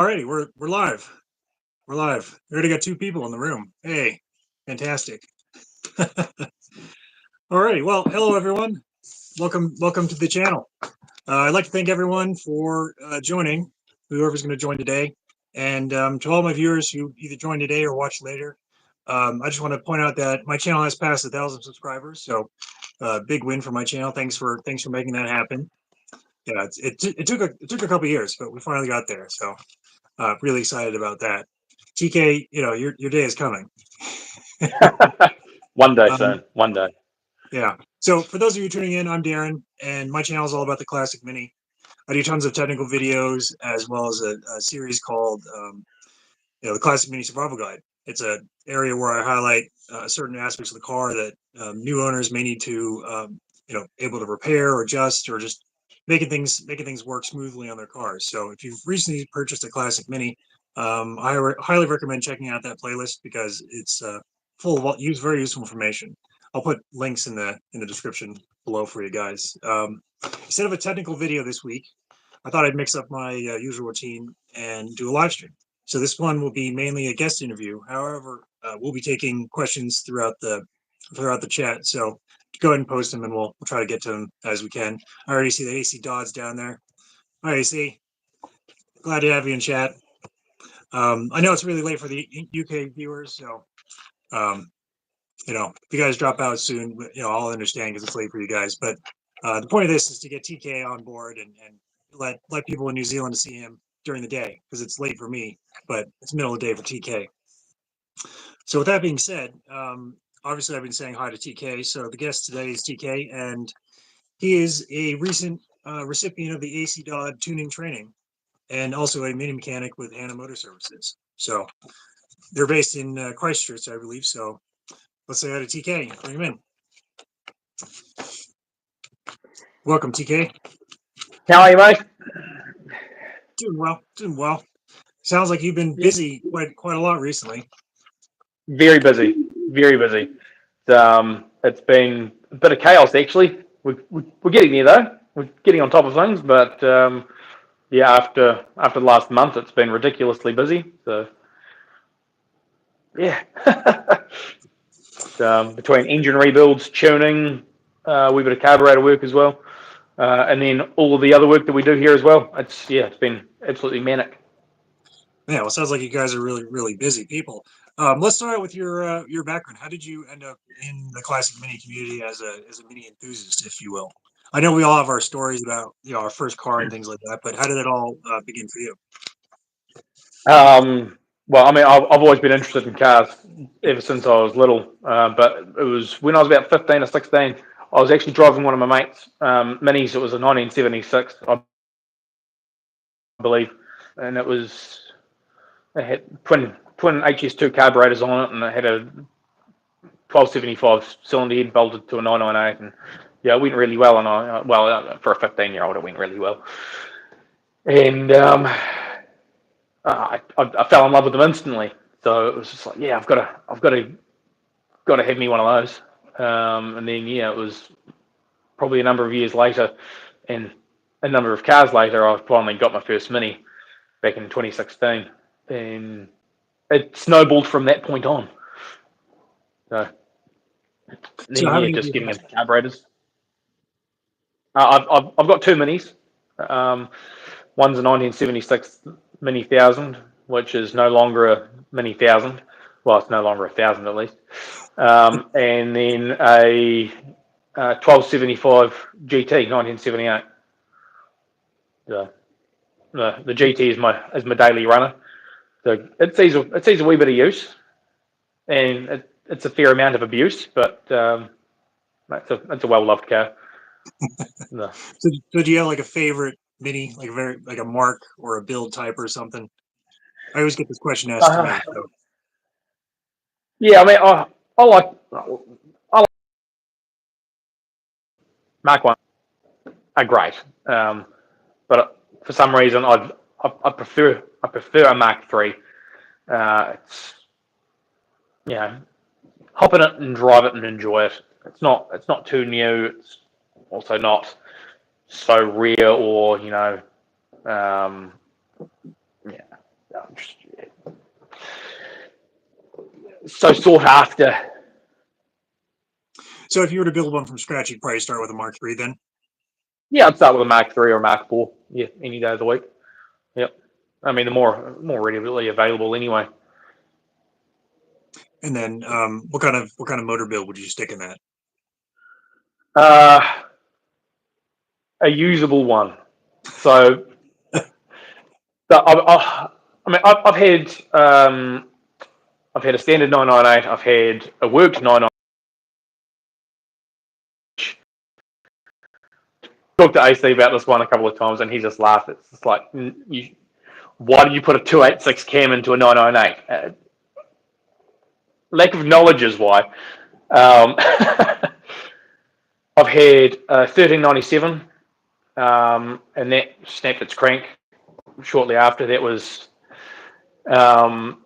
Alrighty, we're live. We're live. We already got two people in the room. Hey, fantastic. Alrighty, well, hello everyone. Welcome to the channel. I'd like to thank everyone for joining, whoever's going to join today, and to all my viewers who either joined today or watch later. I just want to point out that my channel has passed 1,000 subscribers, so big win for my channel. Thanks for making that happen. Yeah, it took a couple years, but we finally got there. So really excited about that. TK, your day is coming. One day, Um, son. One day. yeah. So for those of you tuning in, I'm Darren, and my channel is all about the Classic Mini. I do tons of technical videos as well as a series called, the Classic Mini Survival Guide. It's a area where I highlight certain aspects of the car that new owners may need to, able to repair or adjust or just making things work smoothly on their cars. So if you've recently purchased a Classic Mini, I highly recommend checking out that playlist because it's full of very useful information. I'll put links in the description below for you guys. Instead of a technical video this week, I thought I'd mix up my usual routine and do a live stream. So this one will be mainly a guest interview. However, we'll be taking questions throughout the chat. So go ahead and post them, and we'll try to get to them as we can. I already see that AC Dodd's down there. Hi, AC. Glad to have you in chat. I know it's really late for the UK viewers, so if you guys drop out soon, I'll understand because it's late for you guys. But the point of this is to get TK on board and let people in New Zealand see him during the day because it's late for me, but it's middle of the day for TK. So with that being said, obviously I've been saying hi to TK. So the guest today is TK, and he is a recent recipient of the AC Dodd tuning training and also a mini mechanic with Hannah Motor Services. So they're based in Christchurch, I believe. So let's say hi to TK. Bring him in. Welcome, TK. How are you, mate? Doing well. Doing well. Sounds like you've been busy quite a lot recently. Very busy. Very busy. It's been a bit of chaos, actually. We're getting there, though. We're getting on top of things, but yeah, after the last month, it's been ridiculously busy. So yeah, between engine rebuilds, tuning, a wee bit of carburetor work as well, and then all of the other work that we do here as well. It's been absolutely manic. Yeah, well, sounds like you guys are really busy people. Let's start out with your background. How did you end up in the classic mini community as a mini enthusiast, if you will? I know we all have our stories about our first car and things like that, but how did it all begin for you? Well, I mean, I've always been interested in cars ever since I was little. But it was when I was about 15 or 16. I was actually driving one of my mates' minis. It was a 1976, I believe, and it had twin HS2 carburetors on it, and it had a 1275 cylinder head bolted to a 998, and yeah, it went really well. And for a 15-year-old, it went really well. And I fell in love with them instantly. So it was just like, yeah, got to have me one of those. And then yeah, it was probably a number of years later, and a number of cars later, I finally got my first Mini back in 2016, and it snowballed from that point on. So So then how yeah, many of just you getting have? into carburetors. I've got two Minis. Um, One's a 1976 Mini 1000, which is no longer a Mini 1000. Well, it's no longer a 1000 at least. And then a 1275 GT 1978. The GT is my daily runner. So it sees a wee bit of use, and it's a fair amount of abuse, but it's a well loved car. No. So do you have like a favorite mini, like like a mark or a build type or something? I always get this question asked to Uh, me. So. yeah, I mean, I like Mark One are great, but for some reason I prefer a Mark Three. It's hop in it and drive it and enjoy it. It's not too new. It's also not so rare or um, yeah. so sought after. So if you were to build one from scratch, you'd probably start with a Mark III then? Yeah, I'd start with a Mark III or a Mark IV. Yeah, any day of the week. Yep. I mean, the more readily available anyway. And then what kind of motor build would you stick in that? A usable one. So, I've had a standard 998. I've had a worked 998. Talked to AC about this one a couple of times, and he just laughed. It's just like, why did you put a 286 cam into a 998? Lack of knowledge is why. I've had a 1397, and that snapped its crank shortly after. That was, that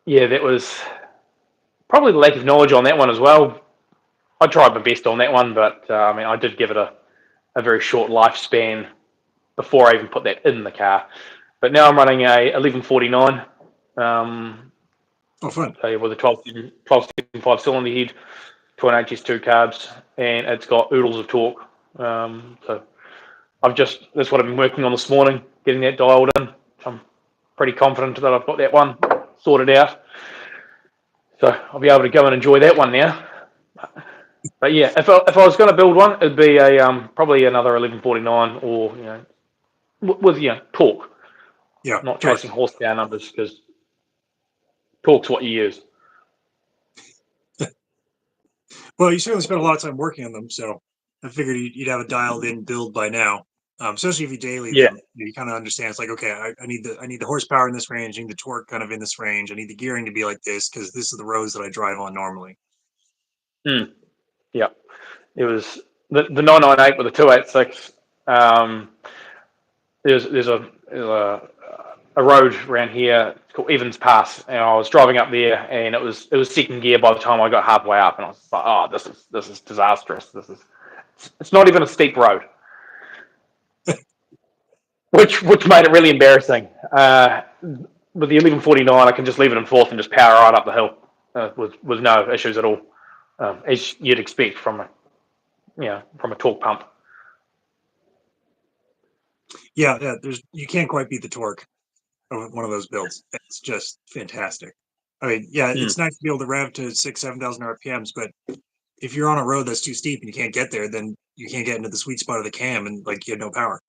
was probably the lack of knowledge on that one as well. I tried my best on that one, but I did give it a very short lifespan before I even put that in the car. But now I'm running a 1149. Oh, fun. With a 12.5 cylinder head, 2.8 HS2 carbs, and it's got oodles of torque. So that's what I've been working on this morning, getting that dialed in. I'm pretty confident that I've got that one sorted out. So I'll be able to go and enjoy that one now. But yeah, if I was going to build one, it'd be a probably another 1149, or with torque. Yeah, Not torque. chasing horsepower numbers, because torque's what you use. Well, you certainly spent a lot of time working on them, so I figured you'd have a dialed-in build by now. Especially if you daily Yeah. them, you kind of understand. It's like, okay, I need the horsepower in this range, I need the torque kind of in this range, I need the gearing to be like this because this is the roads that I drive on normally. Yeah. It was the 998 with the 286. There's a road around here. It's called Evans Pass, and I was driving up there, and it was second gear by the time I got halfway up, and I was like, oh, this is disastrous. It's not even a steep road, which made it really embarrassing. With the 1149, I can just leave it in fourth and just power right up the hill with no issues at all, as you'd expect from a torque pump. Yeah. You can't quite beat the torque of one of those builds. It's just fantastic. I mean, yeah, it's nice to be able to rev to 6,000-7,000 RPMs, but if you're on a road that's too steep and you can't get there, then you can't get into the sweet spot of the cam, and like you have no power.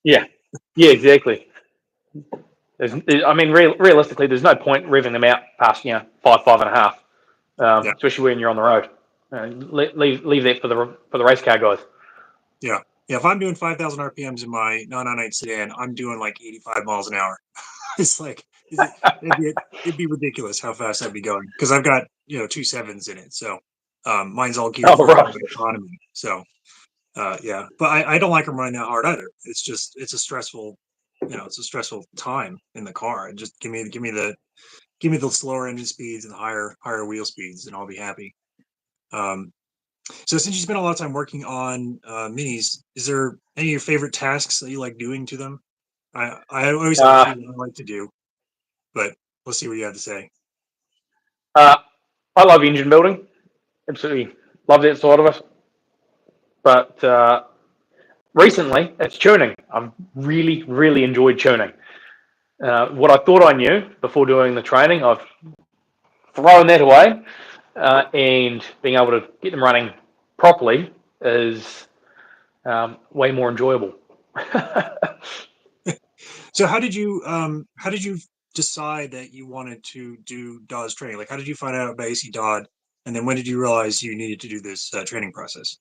Yeah, exactly. Realistically, there's no point revving them out past 5.5, Yeah. especially when you're on the road. Leave that for the race car guys. Yeah. If I'm doing 5,000 RPMs in my 998 sedan, I'm doing like 85 miles an hour. It's like it'd be ridiculous how fast I'd be going because I've got 2.7s in it, so mine's all geared for Right. economy. So yeah, but I don't like them running that hard either. It's a stressful time in the car. And just give me the slower engine speeds and the higher wheel speeds, and I'll be happy. So since you spent a lot of time working on minis, is there any of your favorite tasks that you like doing to them? I always have a few that I like to do, but let's see what you have to say. I love engine building. Absolutely love that side of it. But recently, it's tuning. I've really, really enjoyed tuning. What I thought I knew before doing the training, I've thrown that away, and being able to get them running properly is way more enjoyable. So how did you decide that you wanted to do Dodd's training? Like, how did you find out about AC Dodd, and then when did you realize you needed to do this training process?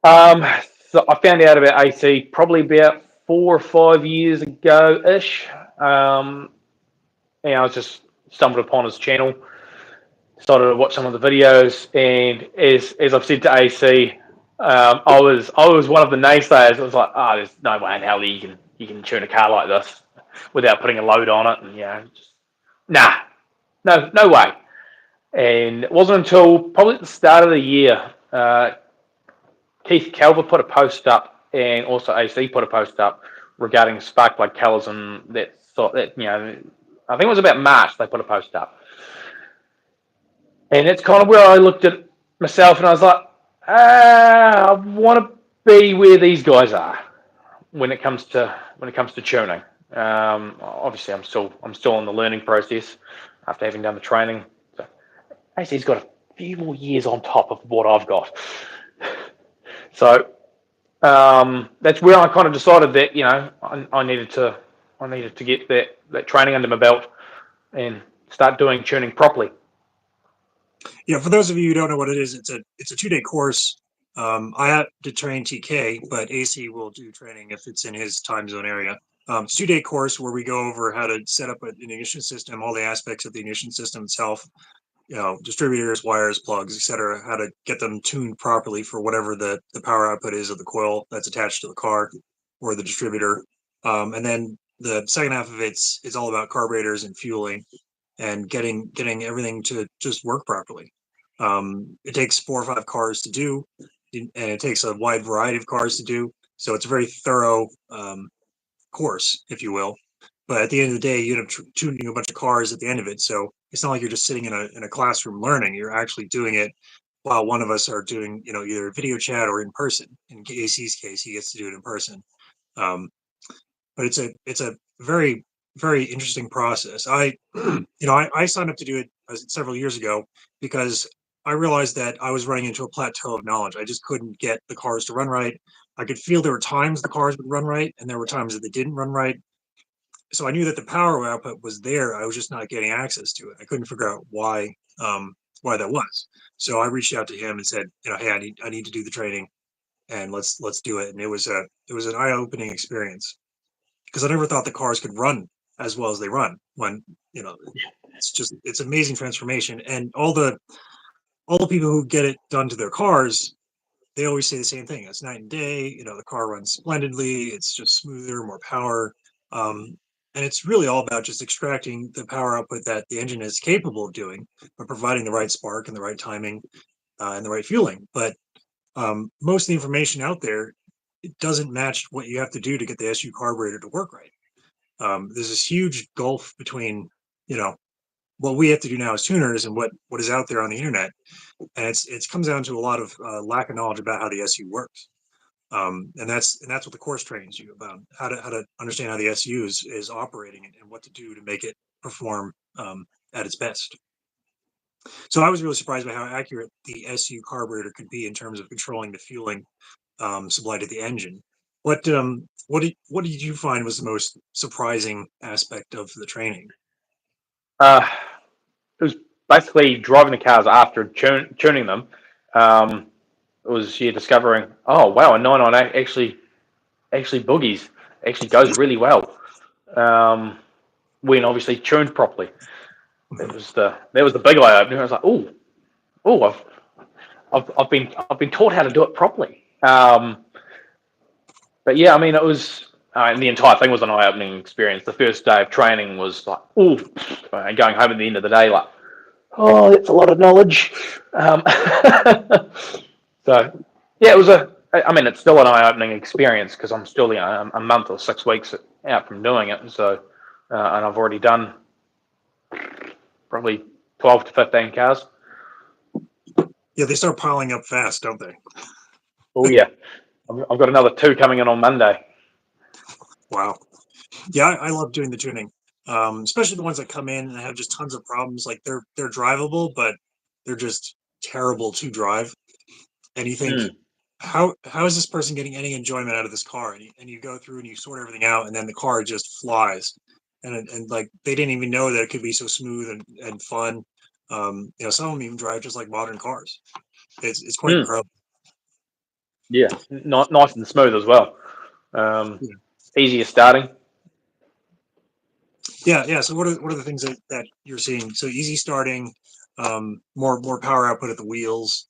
So I found out about AC probably about 4 or 5 years ago ish. I was just stumbled upon his channel, started to watch some of the videos, and as I've said to AC, I was one of the naysayers. It was like, oh, there's no way in hell you can tune a car like this without putting a load on it, and just nah, no way. And it wasn't until probably at the start of the year, Keith Calver put a post up, and also AC put a post up regarding spark plug colours and that I think it was about March they put a post up. And it's kind of where I looked at myself and I was like, I want to be where these guys are when it comes to tuning. Obviously, I'm still in the learning process after having done the training. So AC's got a few more years on top of what I've got. So that's where I kind of decided that I needed to get that training under my belt and start doing tuning properly. Yeah, for those of you who don't know what it is, it's a 2-day course. I have to train TK, but AC will do training if it's in his time zone area. It's a 2-day course where we go over how to set up an ignition system, all the aspects of the ignition system itself, distributors, wires, plugs, etc., how to get them tuned properly for whatever the power output is of the coil that's attached to the car or the distributor. And then the second half of it's all about carburetors and fueling and getting everything to just work properly. It takes 4 or 5 cars to do, and it takes a wide variety of cars to do. So it's a very thorough course, if you will. But at the end of the day, you end up tuning a bunch of cars at the end of it. So it's not like you're just sitting in a classroom learning. You're actually doing it while one of us are doing, either video chat or in person. In AC's case, he gets to do it in person. But it's a very, very interesting process. I signed up to do it several years ago because I realized that I was running into a plateau of knowledge. I just couldn't get the cars to run right. I could feel there were times the cars would run right, and there were times that they didn't run right. So I knew that the power output was there. I was just not getting access to it. I couldn't figure out why that was. So I reached out to him and said, hey, I need to do the training, and let's do it. And it was an eye-opening experience because I never thought the cars could run as well as they run when it's amazing transformation. And all the people who get it done to their cars, they always say the same thing. It's night and day. The car runs splendidly. It's just smoother, more power. And it's really all about just extracting the power output that the engine is capable of doing, but providing the right spark and the right timing and the right fueling. But most of the information out there, it doesn't match what you have to do to get the SU carburetor to work right. There's this huge gulf between, what we have to do now as tuners and what is out there on the internet. And it comes down to a lot of lack of knowledge about how the SU works. And that's what the course trains you about, how to understand how the SU is operating and what to do to make it perform at its best. So I was really surprised by how accurate the SU carburetor could be in terms of controlling the fueling supplied to the engine. What did you find was the most surprising aspect of the training? It was basically driving the cars after tuning them. It was discovering, oh wow, a 998 actually boogies, actually goes really well when obviously tuned properly. That was the big eye opener. I was like, I've been taught how to do it properly. But yeah, I mean, it was, and the entire thing was an eye-opening experience. The first day of training was like, and going home at the end of the day, like, oh, that's a lot of knowledge. So yeah, it was it's still an eye-opening experience because I'm still, a month or 6 weeks out from doing it. So, and I've already done probably 12 to 15 cars. Yeah, they start piling up fast, don't they? Oh yeah, I've got another 2 coming in on Monday. Wow. Yeah, I love doing the tuning, especially the ones that come in and have just tons of problems. Like they're drivable, but they're just terrible to drive. And you think, how is this person getting any enjoyment out of this car? And you go through and you sort everything out, and then the car just flies. And like they didn't even know that it could be so smooth and fun. Some of them even drive just like modern cars. It's quite incredible. Yeah, nice and smooth as well. Easier starting. Yeah. So what are the things that you're seeing? So easy starting, more power output at the wheels.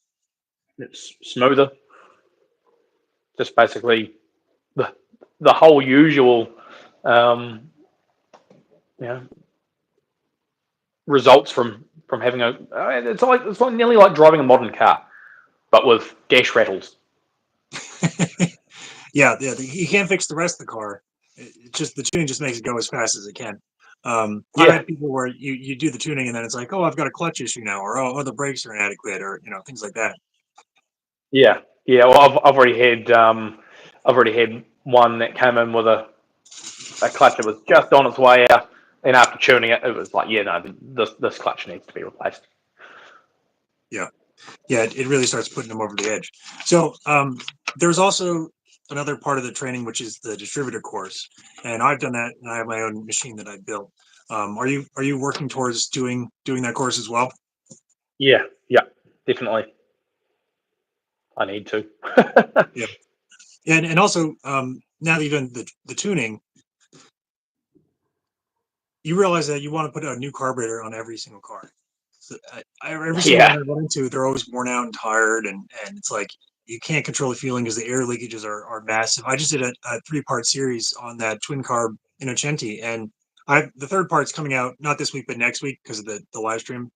It's smoother. Just basically the whole usual, results from having it's like nearly like driving a modern car, but with dash rattles. Yeah. You can't fix the rest of the car. It just the tuning just makes it go as fast as it can. I've Yeah, had people where you do the tuning and then it's like, oh, I've got a clutch issue now, or oh, the brakes are inadequate, or things like that. yeah, yeah. Well, I've already had one that came in with a clutch that was just on its way out, and after tuning it, it was like, yeah, no, this clutch needs to be replaced. Yeah, yeah, it really starts putting them over the edge. So there's also another part of the training, which is the distributor course, and I've done that, and I have my own machine that I built. Are you working towards doing that course as well? Yeah, yeah, definitely. I need to. Yeah, and also now that you've done the tuning, you realize that you want to put a new carburetor on every single car. So every single one Yeah, I run into, they're always worn out and tired, and it's like you can't control the fueling because the air leakages are massive. I just did a 3-part series on that twin carb Innocenti, and the third part's coming out not this week but next week because of the live stream.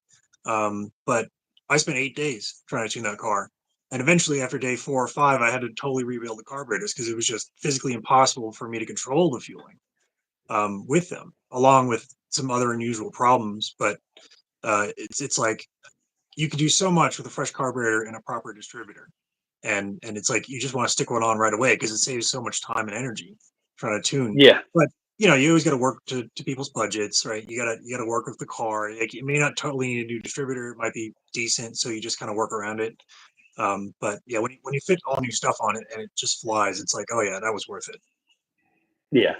But I spent 8 days trying to tune that car, and eventually after day 4 or 5, I had to totally rebuild the carburetors because it was just physically impossible for me to control the fueling with them, along with some other unusual problems. But it's like you could do so much with a fresh carburetor and a proper distributor, and it's like you just want to stick one on right away because it saves so much time and energy trying to tune. yeah, But you always got to work to people's budgets, right? You gotta work with the car. Like, it may not totally need a new distributor; it might be decent, so you just kind of work around it. But yeah, when you fit all new stuff on it and it just flies, it's like, oh yeah, that was worth it. yeah,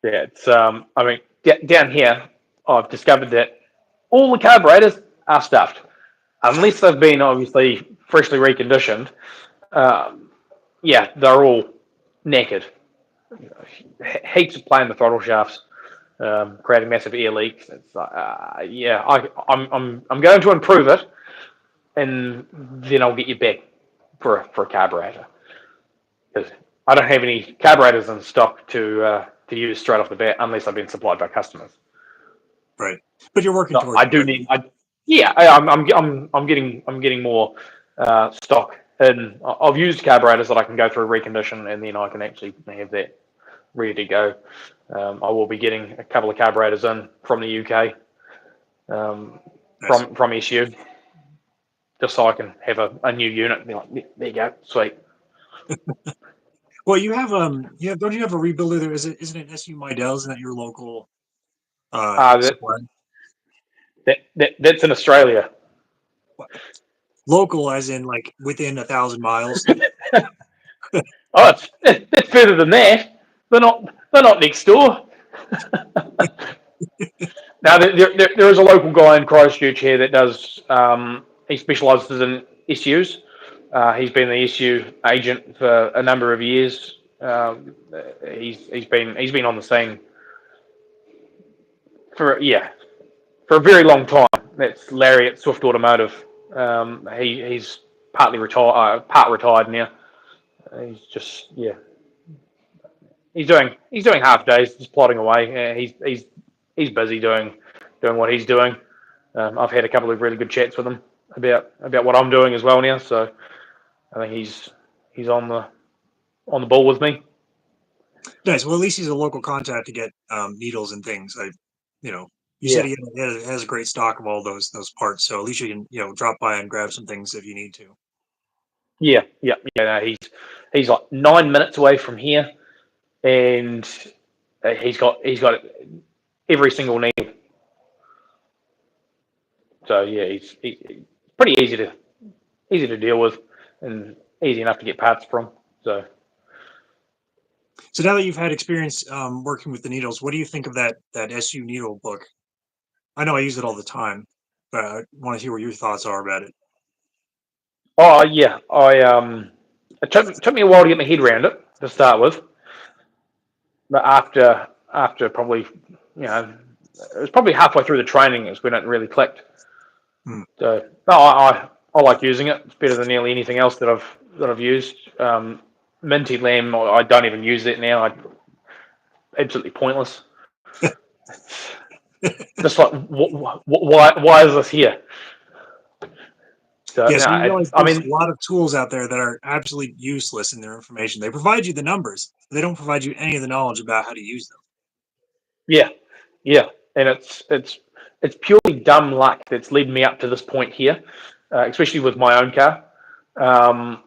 yeah. It's I mean, down here, I've discovered that all the carburetors are stuffed, unless they've been obviously freshly reconditioned. Um, yeah, they're all knackered. Heaps of play in the throttle shafts, creating massive air leaks. It's like, yeah, I'm going to improve it, and then I'll get you back for a carburetor because I don't have any carburetors in stock to use straight off the bat unless I've been supplied by customers. Right. But you're working So towards I it, do right? need. I'm getting more stock, and I've used carburetors that I can go through recondition, and then I can actually have that ready to go. I will be getting a couple of carburetors in from the UK, um, Nice. from SU, just so I can have a new unit and be like, there you go, sweet. Well, don't you have a rebuilder there? Isn't it SU Midell? Isn't that your local That, supplier? that's in Australia. Local as in like within 1,000 miles. Oh, it's further than that. They're not next door. Now there is a local guy in Christchurch here that does. He specialises in SUs. He's been the SU agent for a number of years. He's been on the scene for for a very long time. That's Larry at Swift Automotive. He's part retired now. He's just he's doing half days, just plodding away. He's busy doing what he's doing. I've had a couple of really good chats with him about what I'm doing as well now. So I think he's on the ball with me. Nice. Well, at least he's a local contact to get needles and things. You know, you said Yeah, he has a great stock of all those parts, so at least you can drop by and grab some things if you need to. yeah. No, he's like 9 minutes away from here, and he's got every single need. So yeah, he's pretty easy to deal with, and easy enough to get parts from. So So now that you've had experience working with the needles, what do you think of that SU needle book? I know I use it all the time, but I want to hear what your thoughts are about it. oh yeah, it took me a while to get my head around it to start with, but after probably it was probably halfway through the training is when it really clicked. Hmm. So no, I like using it. It's better than nearly anything else that I've used. Minty Lamb, I don't even use it now. Absolutely pointless. Just like why is this here? So Yeah, no, so you realize I there's a mean, lot of tools out there that are absolutely useless in their information. They provide you the numbers, but they don't provide you any of the knowledge about how to use them. Yeah, yeah, and it's purely dumb luck that's led me up to this point here, especially with my own car. Um,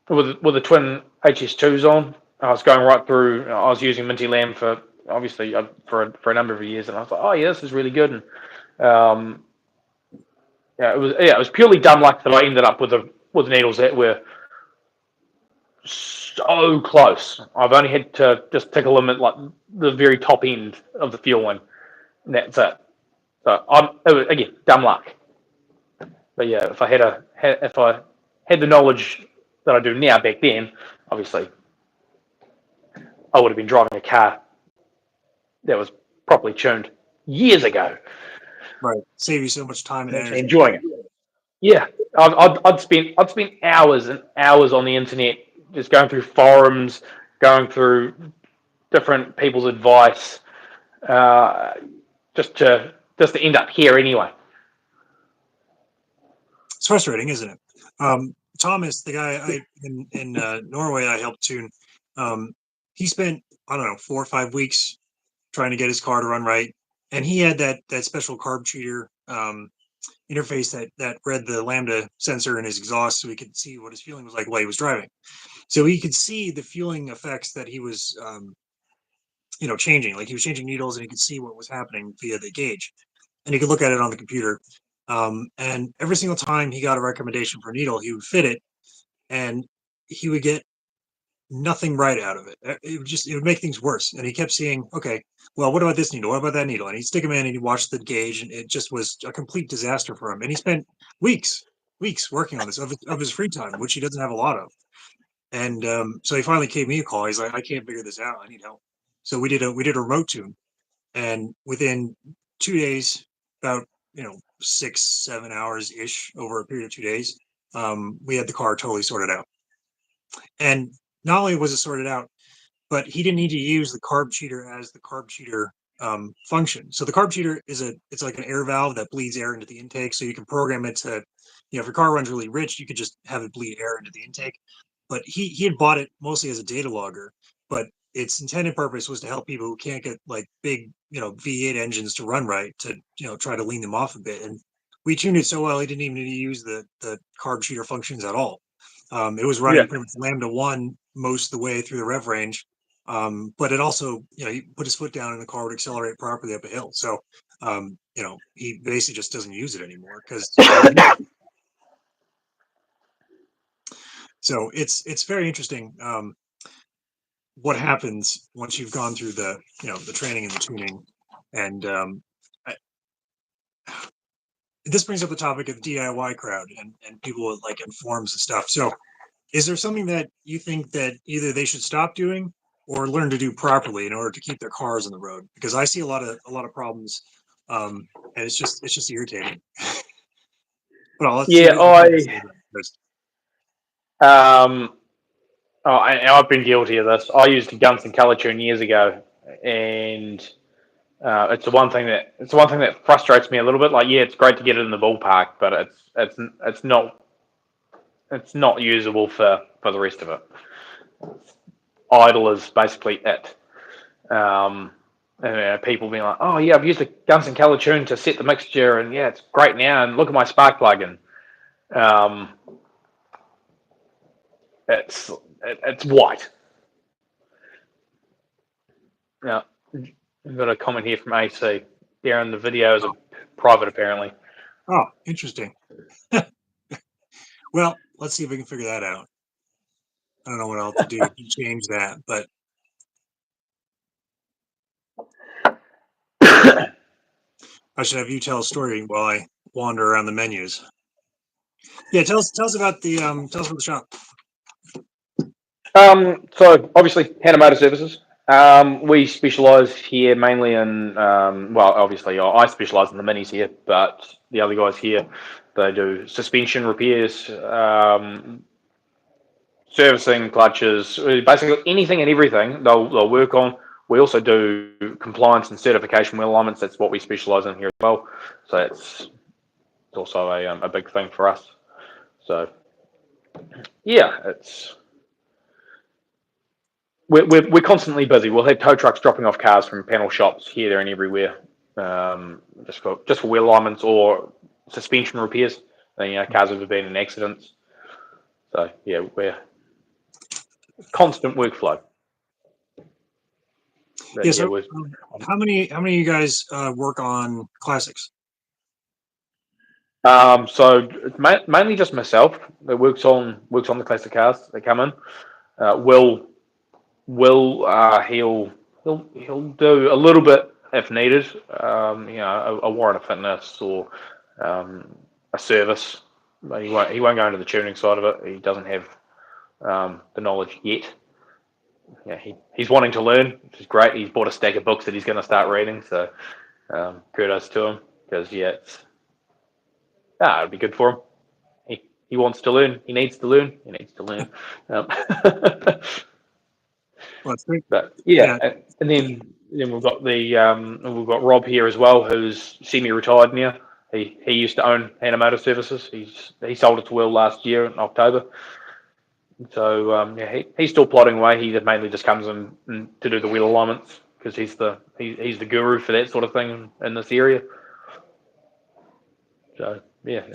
with the twin HS2s on, I was going right through. I was using Minty Lamb for obviously for a number of years, and I was like, oh yeah, this is really good. And it was purely dumb luck that I ended up with needles that were so close. I've only had to just tickle them at like the very top end of the fuel line, and that's it. So it was, again, dumb luck. But yeah, if I had the knowledge that I do now back then, obviously I would have been driving a car that was properly tuned years ago Right. Save you so much time and and actually energy. enjoying it. Yeah, I'd spent hours and hours on the internet just going through forums, going through different people's advice, uh, just to end up here anyway. It's frustrating, isn't it? Thomas, the guy in Norway I helped tune, um, he spent, I don't know, 4 or 5 weeks trying to get his car to run right, and he had that special carb treater interface that read the lambda sensor in his exhaust, so he could see what his fueling was like while he was driving. So he could see the fueling effects that he was, changing. Like he was changing needles, and he could see what was happening via the gauge, and he could look at it on the computer. And every single time he got a recommendation for a needle, he would fit it, and he would get nothing right out of it. It would make things worse. And he kept seeing, okay, well, what about this needle? What about that needle? And he'd stick him in and he'd watch the gauge, and it just was a complete disaster for him. And he spent weeks working on this of his free time, which he doesn't have a lot of. And so he finally gave me a call. He's like, I can't figure this out. I need help. So we did a remote tune, and within 2 days, about 6-7 hours ish over a period of 2 days, we had the car totally sorted out. And not only was it sorted out, but he didn't need to use the carb cheater as the carb cheater function. So the carb cheater it's like an air valve that bleeds air into the intake. So you can program it to, if your car runs really rich, you could just have it bleed air into the intake. But he had bought it mostly as a data logger, but its intended purpose was to help people who can't get like big, V8 engines to run right, to try to lean them off a bit. And we tuned it so well he didn't even need to use the carb cheater functions at all. It was Yeah, running pretty much lambda one most of the way through the rev range, but it also, he put his foot down and the car would accelerate properly up a hill. So, he basically just doesn't use it anymore because he doesn't need to. So it's very interesting, what happens once you've gone through the training and the tuning. And this brings up the topic of the DIY crowd and people with like in forums and stuff. So is there something that you think that either they should stop doing or learn to do properly in order to keep their cars on the road? Because I see a lot of problems, and it's just irritating. But let's see yeah. what you have to say about it first. Um, I've been guilty of this. I used a Gunston color tune years ago, and it's the one thing that frustrates me a little bit. Like, yeah, it's great to get it in the ballpark, but it's not usable for the rest of it. Idle is basically it. Um, and, people being like, "Oh yeah, I've used a Gunston color tune to set the mixture, and yeah, it's great now. And look at my spark plug." And um, it's white. Now, I've got a comment here from AC. Darren, the video is a private apparently. Oh, interesting. Well, let's see if we can figure that out. I don't know what else to do to change that, but I should have you tell a story while I wander around the menus. Yeah, tell us about the shop. So obviously, Hannah Motor Services. We specialise here mainly in, well, obviously I specialise in the minis here, but the other guys here, they do suspension repairs, servicing, clutches, basically anything and everything they'll work on. We also do compliance and certification wheel alignments. That's what we specialise in here as well. So it's also a big thing for us. So yeah, it's we're constantly busy. We'll have tow trucks dropping off cars from panel shops here, there, and everywhere, just for wheel alignments or suspension repairs. Cars have been in accidents. So yeah, we're constant workflow. But, Yeah. yeah, So, how many of you guys work on classics? so it's mainly just myself that works on the classic cars that come in. Will he'll do a little bit if needed. A warrant of fitness or a service, but he won't go into the tuning side of it. He doesn't have the knowledge yet. Yeah, he's wanting to learn, which is great. He's bought a stack of books that he's going to start reading. So kudos to him because it'd be good for him. He wants to learn. He needs to learn. He needs to learn. Well, that's great. But Yeah. and then we've got Rob here as well, who's semi-retired now. He used to own Hannah Motor Services. He sold it to Will last year in October. So he's still plodding away. He mainly just comes in to do the wheel alignments because he's the guru for that sort of thing in this area. So yeah,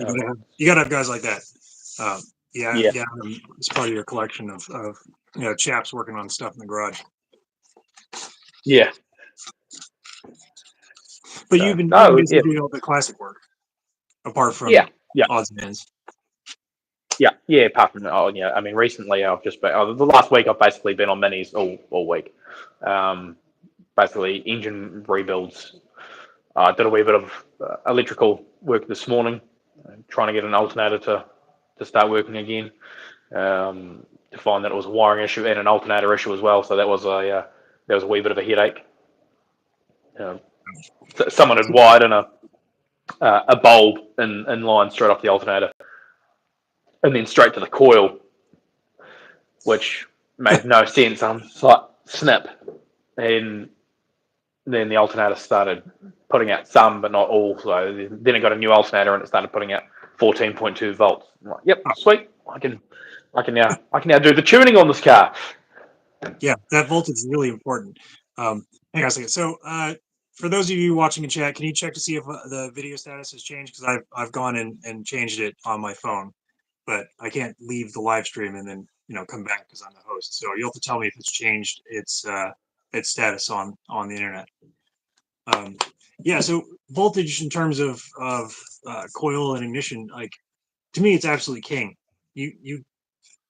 You gotta have guys like that. Yeah. It's part of your collection of chaps working on stuff in the garage. yeah. But So, you've been busy doing all the classic work, apart from Yeah. odds and ends. Yeah. Apart from I mean, recently I've just been the last week I've basically been on minis all week. Basically engine rebuilds. I did a wee bit of electrical work this morning, trying to get an alternator to start working again. To find that it was a wiring issue and an alternator issue as well. So that was a wee bit of a headache. Someone had wired in a bulb in line straight off the alternator, and then straight to the coil, which made no sense. I'm like, snip, and then the alternator started putting out some, but not all. So then it got a new alternator, and it started putting out 14.2 volts. I'm like, yep, sweet. I can now do the tuning on this car. Yeah, that voltage is really important. Hang on a second. So, for those of you watching in chat, can you check to see if the video status has changed? Because I've gone and changed it on my phone, but I can't leave the live stream and then come back because I'm the host. So you'll have to tell me if it's changed its status on the internet. Yeah. So voltage in terms of coil and ignition, like to me, it's absolutely king.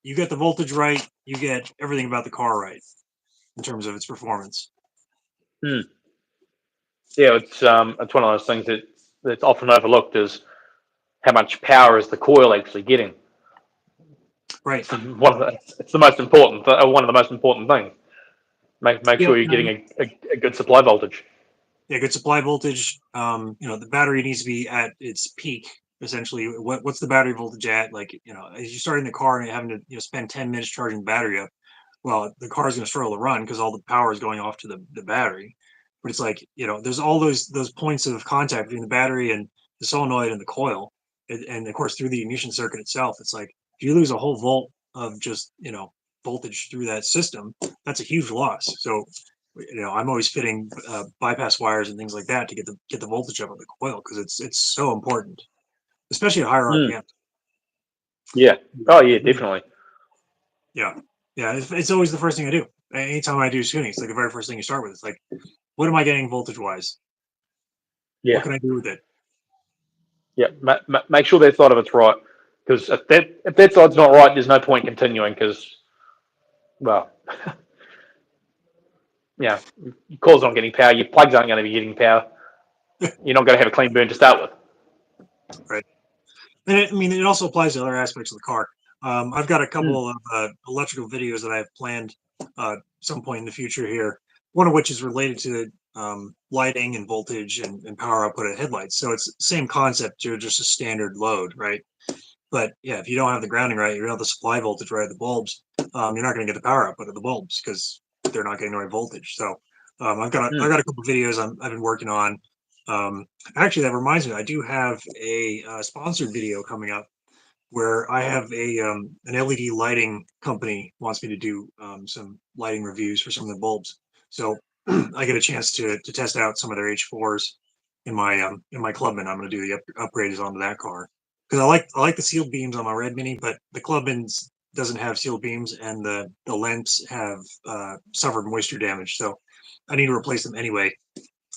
You get the voltage right, you get everything about the car right in terms of its performance. Yeah, it's one of those things that's often overlooked is how much power is the coil actually getting. Right. It's the most important. One of the most important things. Make sure you're getting a good supply voltage. Yeah, good supply voltage. The battery needs to be at its peak. Essentially, what's the battery voltage at? Like, as you're starting the car and you're having to spend 10 minutes charging the battery up, well, the car is going to struggle to run because all the power is going off to the battery. But it's like, there's all those points of contact between the battery and the solenoid and the coil, and of course through the ignition circuit itself. It's like if you lose a whole volt of just voltage through that system, that's a huge loss. So I'm always fitting bypass wires and things like that to get the voltage up on the coil because it's so important, especially at higher RPM. Yeah. Oh yeah, definitely. Yeah. It's always the first thing I do. Anytime I do tuning, it's like the very first thing you start with. It's like, what am I getting voltage wise? Yeah. What can I do with it? Yeah. Make sure that side of it's right, because if that side's not right, there's no point continuing. Because, well, your core's not getting power. Your plugs aren't going to be getting power. You're not going to have a clean burn to start with. Right. And it also applies to other aspects of the car. I've got a couple of electrical videos that I've planned some point in the future here. One of which is related to lighting and voltage and power output of headlights. So it's the same concept. You're just a standard load, right? But yeah, if you don't have the grounding right, you don't have the supply voltage right of the bulbs, you're not going to get the power output of the bulbs because they're not getting the right voltage. So I've got a couple videos I've been working on. Actually, that reminds me, I do have a sponsored video coming up where I have an LED lighting company wants me to do some lighting reviews for some of the bulbs. So I get a chance to test out some of their H4s in my Clubman. I'm going to do the upgrades onto that car because I like the sealed beams on my Red Mini, but the Clubman's doesn't have sealed beams and the lamps have suffered moisture damage, so I need to replace them anyway.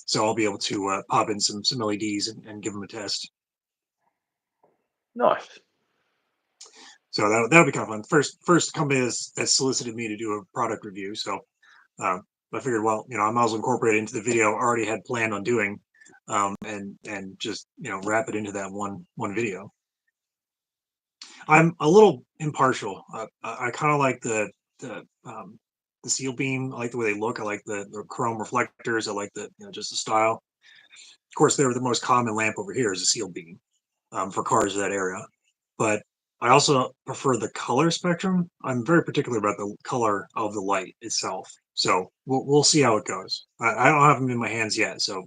So I'll be able to pop in some LEDs and give them a test. Nice. So that'll be kind of fun. First company that's solicited me to do a product review. So I figured, well, I might as well incorporate it into the video I already had planned on doing, and just wrap it into that one video. I'm a little impartial. I kind of like the seal beam. I like the way they look. I like the chrome reflectors. I like the just the style. Of course, they're the most common lamp over here is a seal beam for cars of that area. But I also prefer the color spectrum. I'm very particular about the color of the light itself. So we'll see how it goes. I don't have them in my hands yet, so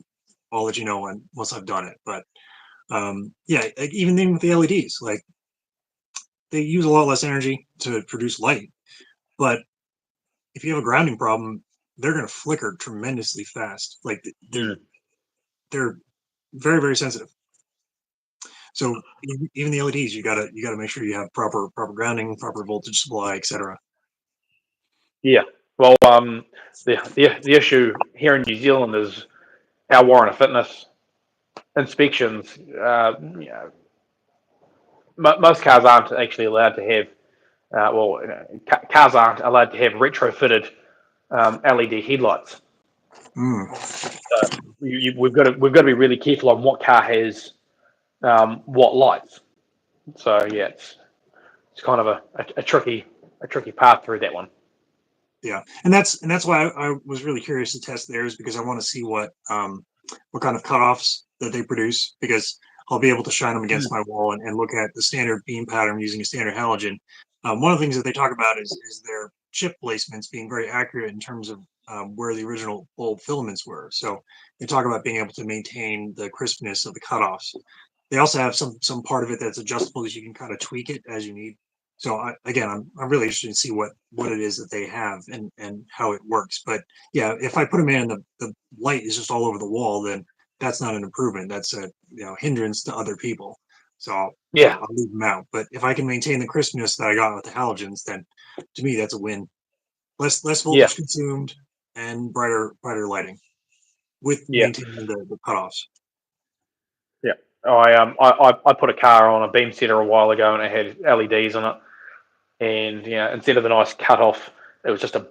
I'll let you know once I've done it. But yeah, like even then with the LEDs, like they use a lot less energy to produce light. But if you have a grounding problem, they're going to flicker tremendously fast. Like they're very, very sensitive. So even the LEDs, you gotta make sure you have proper grounding, proper voltage supply, etc. Yeah. Well, the issue here in New Zealand is our warrant of fitness inspections. Most cars aren't actually allowed to have. Cars aren't allowed to have retrofitted LED headlights. So we've got to be really careful on what car has what lights. So yeah, it's kind of a tricky path through that one. Yeah, and that's why I was really curious to test theirs because I want to see what kind of cutoffs that they produce because I'll be able to shine them against my wall and look at the standard beam pattern using a standard halogen. One of the things that they talk about is their chip placements being very accurate in terms of where the original bulb filaments were. So they talk about being able to maintain the crispness of the cutoffs. They also have some part of it that's adjustable that you can kind of tweak it as you need. So I'm really interested to see what it is that they have and how it works. But yeah, if I put them in and the light is just all over the wall, then that's not an improvement. That's a hindrance to other people. So I'll leave them out. But if I can maintain the crispness that I got with the halogens, then to me that's a win. Less voltage consumed and brighter lighting with maintaining the cutoffs. Yeah. I put a car on a beam setter a while ago and it had LEDs on it, and instead of the nice cutoff, it was just a.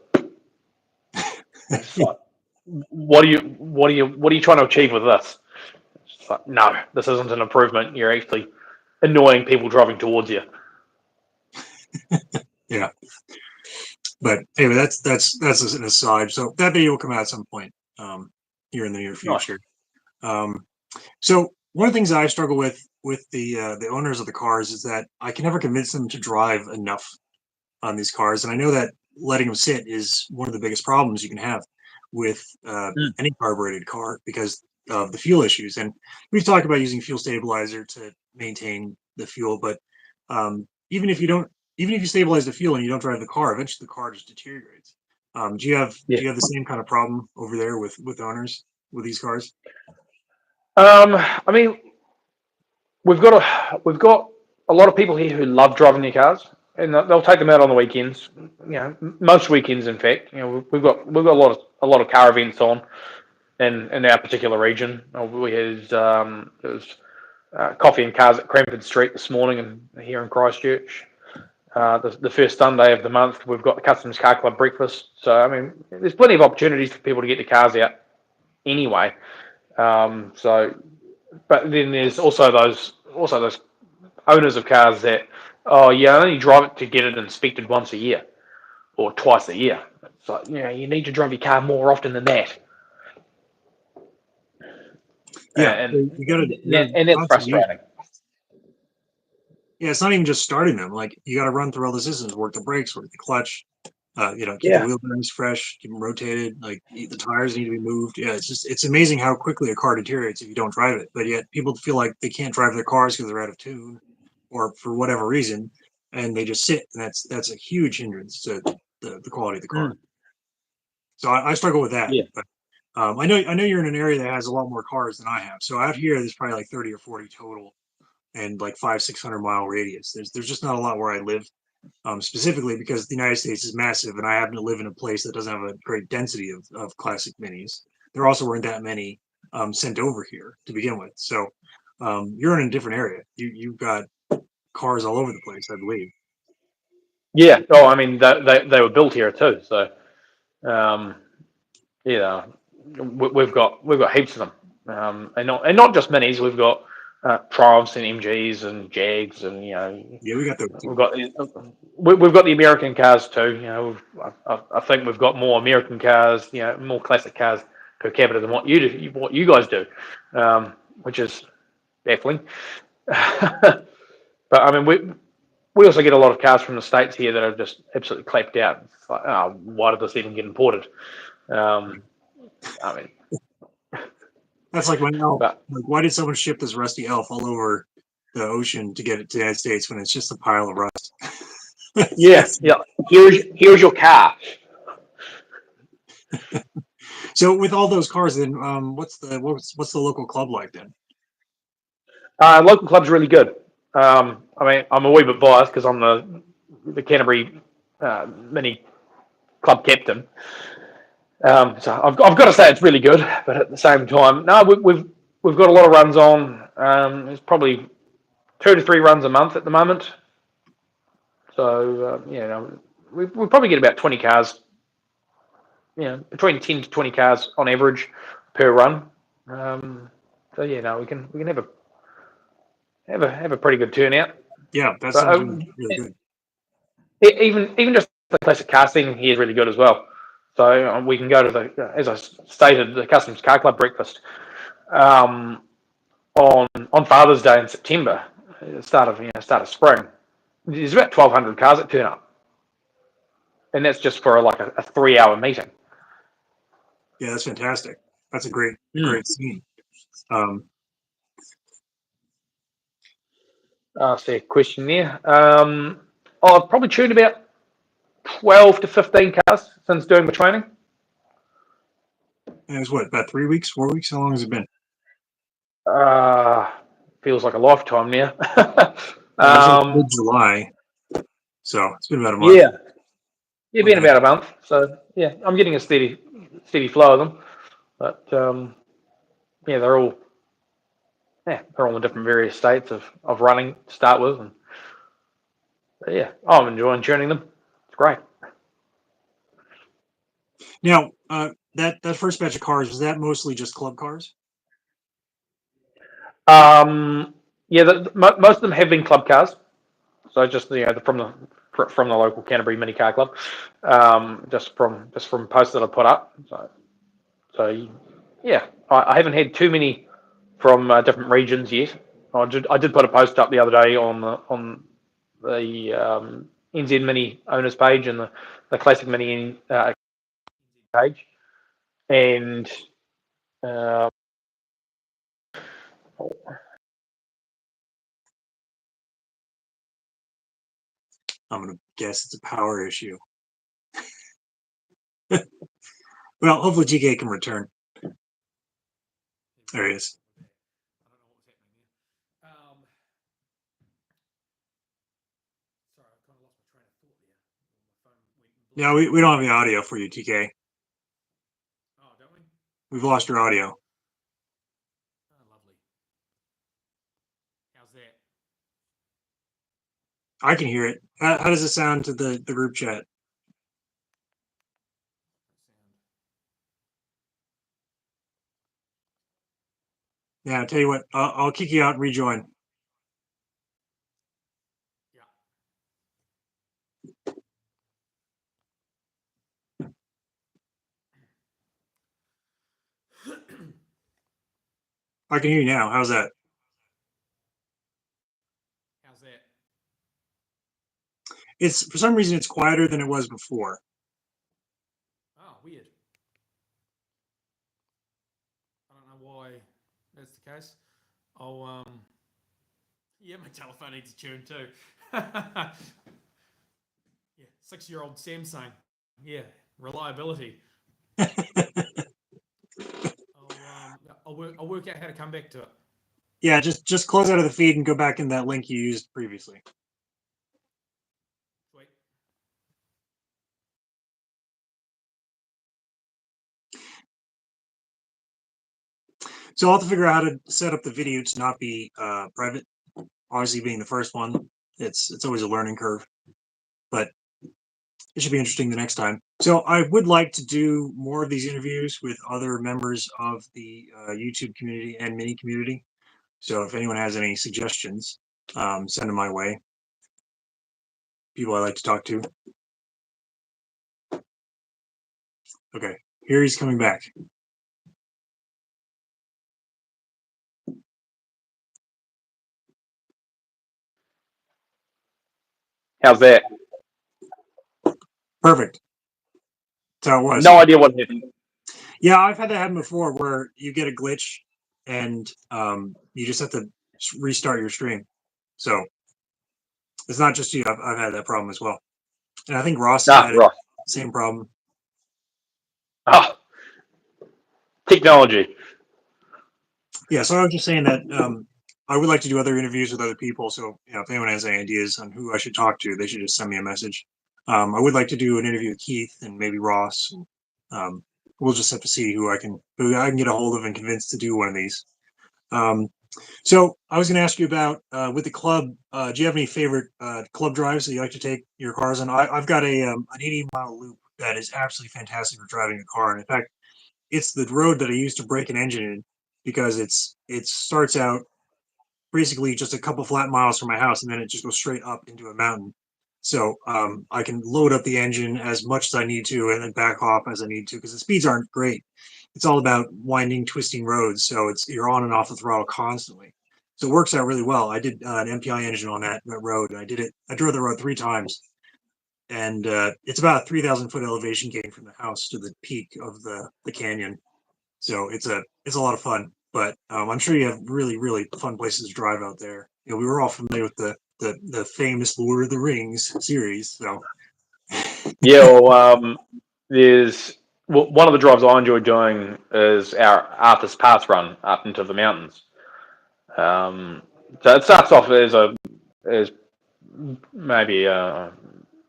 It's like, what are you trying to achieve with this? It's like, no, this isn't an improvement. You're actually annoying people driving towards you. Yeah. But anyway, that's an aside. So that video will come out at some point here in the near future. Nice. So one of the things that I struggle with the owners of the cars is that I can never convince them to drive enough on these cars, and I know that letting them sit is one of the biggest problems you can have with any carbureted car because of the fuel issues. And we've talked about using fuel stabilizer to maintain the fuel, but even if you stabilize the fuel and you don't drive the car, eventually the car just deteriorates. Do you have the same kind of problem over there with owners with these cars? I mean, we've got a lot of people here who love driving their cars, and they'll take them out on the weekends. Most weekends, in fact. We've got a lot of car events on in our particular region. We had it was coffee and cars at Cranford Street this morning, and here in Christchurch. The first Sunday of the month, we've got the Customs Car Club breakfast. So I mean, there's plenty of opportunities for people to get their cars out anyway. But then there's also those owners of cars that you only drive it to get it inspected once a year or twice a year. It's like you need to drive your car more often than that. Yeah, and that's frustrating. Yeah, it's not even just starting them. Like you got to run through all the systems, work the brakes, work the clutch. Keep the wheel bearings fresh, keep them rotated. Like the tires need to be moved. Yeah, it's amazing how quickly a car deteriorates if you don't drive it. But yet people feel like they can't drive their cars because they're out of tune, or for whatever reason, and they just sit, and that's a huge hindrance to the quality of the car. So I struggle with that. Yeah. But I know you're in an area that has a lot more cars than I have. So out here, there's probably like 30 or 40 total, and like 500-600 mile radius. There's just not a lot where I live, specifically because the United States is massive, and I happen to live in a place that doesn't have a great density of classic minis. There also weren't that many sent over here to begin with. So you're in a different area. You've got cars all over the place, I believe. Yeah. Oh, I mean, they were built here too. So, um, you know, we've got heaps of them, and not just minis. We've got Triumphs and MGs and Jags, and Yeah, we got those too. we've got we've got the American cars too. I think we've got more American cars, more classic cars per capita than what you guys do, which is baffling. But I mean, we also get a lot of cars from the States here that are just absolutely clapped out. It's like, oh, why did this even get imported? I mean, That's like my elf. but Like, why did someone ship this rusty elf all over the ocean to get it to the United States when it's just a pile of rust? yeah, yeah. Here's your car. So with all those cars, then what's the local club like then? Local club's really good. I mean, I'm a wee bit biased because I'm the Canterbury mini club captain. So I've got to say it's really good, but at the same time, no, we've got a lot of runs on. There's probably 2 to 3 runs a month at the moment. So we probably get about 20 cars. Between 10 to 20 cars on average per run. So no, we can have a pretty good turnout. Yeah, that But sounds really good. even just the classic car scene here is really good as well. So we can go to as I stated, the Customs Car Club breakfast um, on Father's Day in September, start of spring. There's about 1,200 cars that turn up, and that's just for like a 3 hour meeting. Yeah, that's fantastic. That's a great scene. Ask a question there. I've probably tuned about 12 to 15 cars since doing the training. And it's what, about 3 weeks, 4 weeks? How long has it been? Uh, Feels like a lifetime now. Well, it was like mid-July, so it's been about a month. Yeah, been about a month. So yeah, I'm getting a steady flow of them. But yeah, they're all in different various states of running to start with, and yeah, I'm enjoying tuning them. It's great. Now, that first batch of cars, was that mostly just club cars? Yeah, most of them have been club cars. So just from the local Canterbury Mini Car Club, just from posts that I put up. So yeah, I haven't had too many from different regions yet. I did put a post up the other day on the NZ Mini owners page and the Classic Mini page, and uh, I'm gonna guess it's a power issue. Well, hopefully GK can return. There he is. Yeah, we don't have any audio for you, TK. Oh, don't we? We've lost your audio. Oh, lovely. How's that? I can hear it. How does it sound to the group chat? Yeah, I'll tell you what, I'll kick you out and rejoin. I can hear you now. How's that? How's that? It's for some reason it's quieter than it was before. Oh, weird. I don't know why that's the case. I'll Yeah, my telephone needs a tune too. Yeah, 6-year-old Samsung. Yeah, reliability. I'll work out how to come back to it. Yeah, just close out of the feed and go back in that link you used previously. Sweet. So I'll have to figure out how to set up the video to not be private. Obviously, being the first one, it's always a learning curve, but it should be interesting the next time. So I would like to do more of these interviews with other members of the YouTube community and mini community. So if anyone has any suggestions, send them my way. People I like to talk to. Okay, here he's coming back. How's that? Perfect. That's how it was. No idea what happened. Yeah, I've had that happen before where you get a glitch and you just have to restart your stream. So it's not just you. I've had that problem as well. And I think Ross Ah, had it, right. same problem. Ah, technology. Yeah, so I was just saying that I would like to do other interviews with other people. So, if anyone has any ideas on who I should talk to, they should just send me a message. I would like to do an interview with Keith and maybe Ross. We'll just have to see who I can get a hold of and convince to do one of these. So I was going to ask you about with the club. Do you have any favorite club drives that you like to take your cars on? I've got an 80-mile loop that is absolutely fantastic for driving a car. And in fact, it's the road that I use to break an engine in because it starts out basically just a couple flat miles from my house, and then it just goes straight up into a mountain. So I can load up the engine as much as I need to, and then back off as I need to, because the speeds aren't great. It's all about winding, twisting roads, so you're on and off the throttle constantly. So it works out really well. I did an MPI engine on that road, and I drove the road 3 times, and it's about a 3,000 foot elevation gain from the house to the peak of the canyon. So it's a lot of fun. But I'm sure you have really, really fun places to drive out there. We were all familiar with the famous Lord of the Rings series. So Yeah, well, there's one of the drives I enjoy doing is our Arthur's Pass run up into the mountains. So it starts off as maybe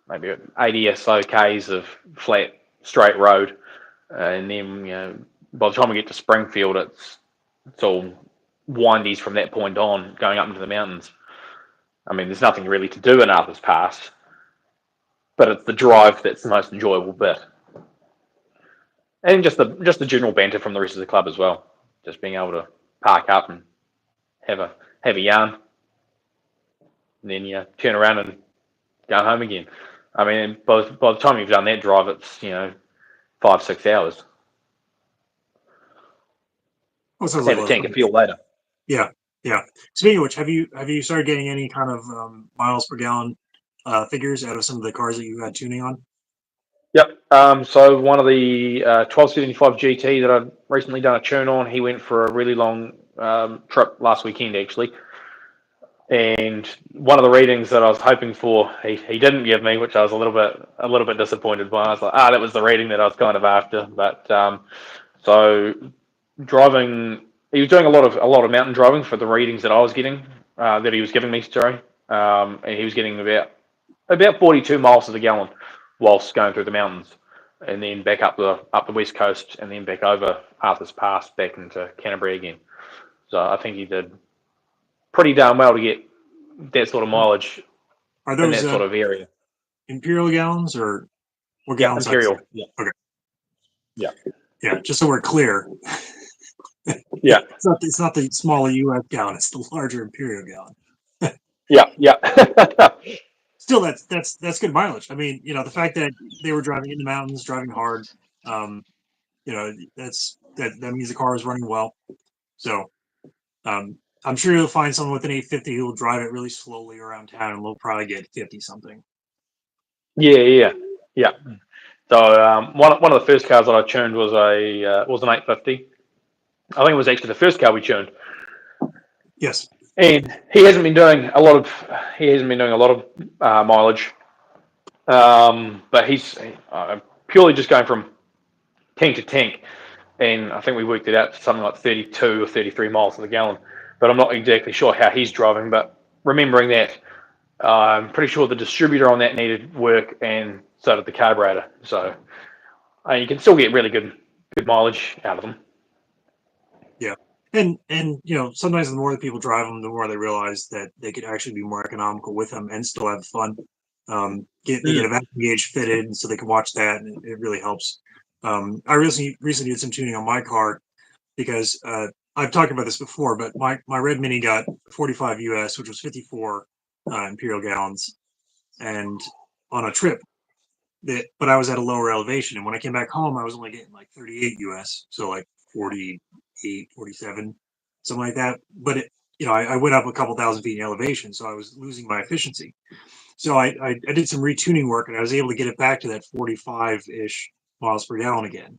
maybe 80 or so k's of flat straight road, and then by the time we get to Springfield, it's all windies from that point on, going up into the mountains. I mean, there's nothing really to do in Arthur's Pass, but it's the drive that's the most enjoyable bit, and just the general banter from the rest of the club as well. Just being able to park up and have a yarn, and then turn around and go home again. I mean, by the time you've done that drive, it's 5-6 hours. oh, sounds like Have a a lot of tank of fun. fuel later. Yeah, yeah. Speaking of which, have you started getting any kind of miles per gallon figures out of some of the cars that you had tuning on? Yep. So one of the 1275 GT that I've recently done a tune on, he went for a really long trip last weekend actually, and one of the readings that I was hoping for, he didn't give me, which I was a little bit disappointed by. I was like, that was the reading that I was kind of after. But so driving, he was doing a lot of mountain driving for the readings that I was getting, that he was giving me. Sorry, and he was getting about 42 miles to the gallon whilst going through the mountains, and then back up the west coast, and then back over Arthur's Pass back into Canterbury again. So I think he did pretty darn well to get that sort of mileage Are in those that sort of area. imperial gallons or what Yeah, gallon size? imperial. Yeah, Okay, yeah, yeah. Just so we're clear, yeah, it's not the smaller U.S. gallon; it's the larger imperial gallon. yeah, yeah. Still, that's good mileage. I mean, the fact that they were driving in the mountains, driving hard, um, that means the car is running well. So I'm sure you'll find someone with an 850 who will drive it really slowly around town, and they'll probably get 50 something. Yeah, yeah, yeah. So one of the first cars that I tuned was an 850. I think it was actually the first car we tuned. Yes. And he hasn't been doing a lot of mileage, but he's purely just going from tank to tank, and I think we worked it out to something like 32 or 33 miles to the gallon. But I'm not exactly sure how he's driving. But remembering that, I'm pretty sure the distributor on that needed work, and so did the carburetor. So you can still get really good mileage out of them. Yeah. And sometimes the more that people drive them, the more they realize that they could actually be more economical with them and still have fun. They get a vacuum gauge fitted, so they can watch that, and it really helps. I recently did some tuning on my car because I've talked about this before, but my red Mini got 45 US, which was 54 imperial gallons, and on a trip but I was at a lower elevation, and when I came back home, I was only getting like 38 US, so like 48, 47, something like that. But I went up a couple thousand feet in elevation, so I was losing my efficiency. So I did some retuning work, and I was able to get it back to that 45-ish miles per gallon again.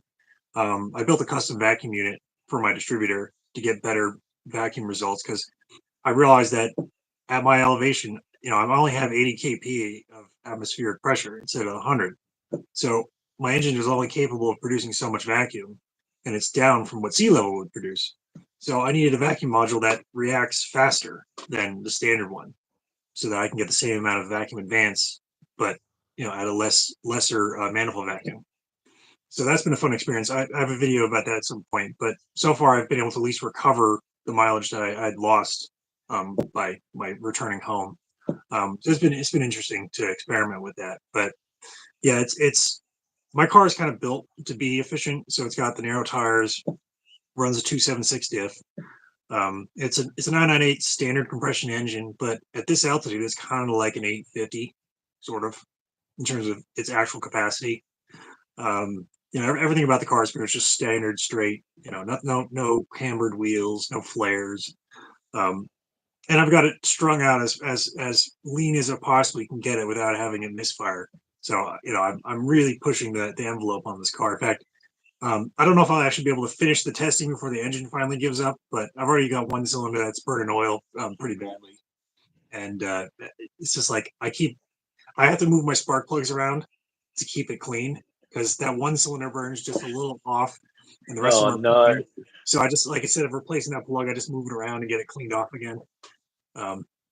I built a custom vacuum unit for my distributor to get better vacuum results because I realized that at my elevation, I only have 80 kPa of atmospheric pressure instead of 100. So my engine is only capable of producing so much vacuum, and it's down from what sea level would produce. So I needed a vacuum module that reacts faster than the standard one, so that I can get the same amount of vacuum advance, but at a lesser manifold vacuum. So that's been a fun experience. I have a video about that at some point, but so far I've been able to at least recover the mileage that I'd lost by my returning home. So it's been interesting to experiment with that. But yeah, it's my car is kind of built to be efficient, so it's got the narrow tires, runs a 276 diff. It's a 998 standard compression engine, but at this altitude, it's kind of like an 850, sort of, in terms of its actual capacity. Everything about the car is pretty much just standard, straight. No cambered wheels, no flares. And I've got it strung out as lean as I possibly can get it without having it misfire. So I'm really pushing the envelope on this car. In fact, I don't know if I'll actually be able to finish the testing before the engine finally gives up, but I've already got one cylinder that's burning oil pretty badly, and it's just like I have to move my spark plugs around to keep it clean because that one cylinder burns just a little off, and the rest of them are clean. So I just, like, instead of replacing that plug, I just move it around and get it cleaned off again.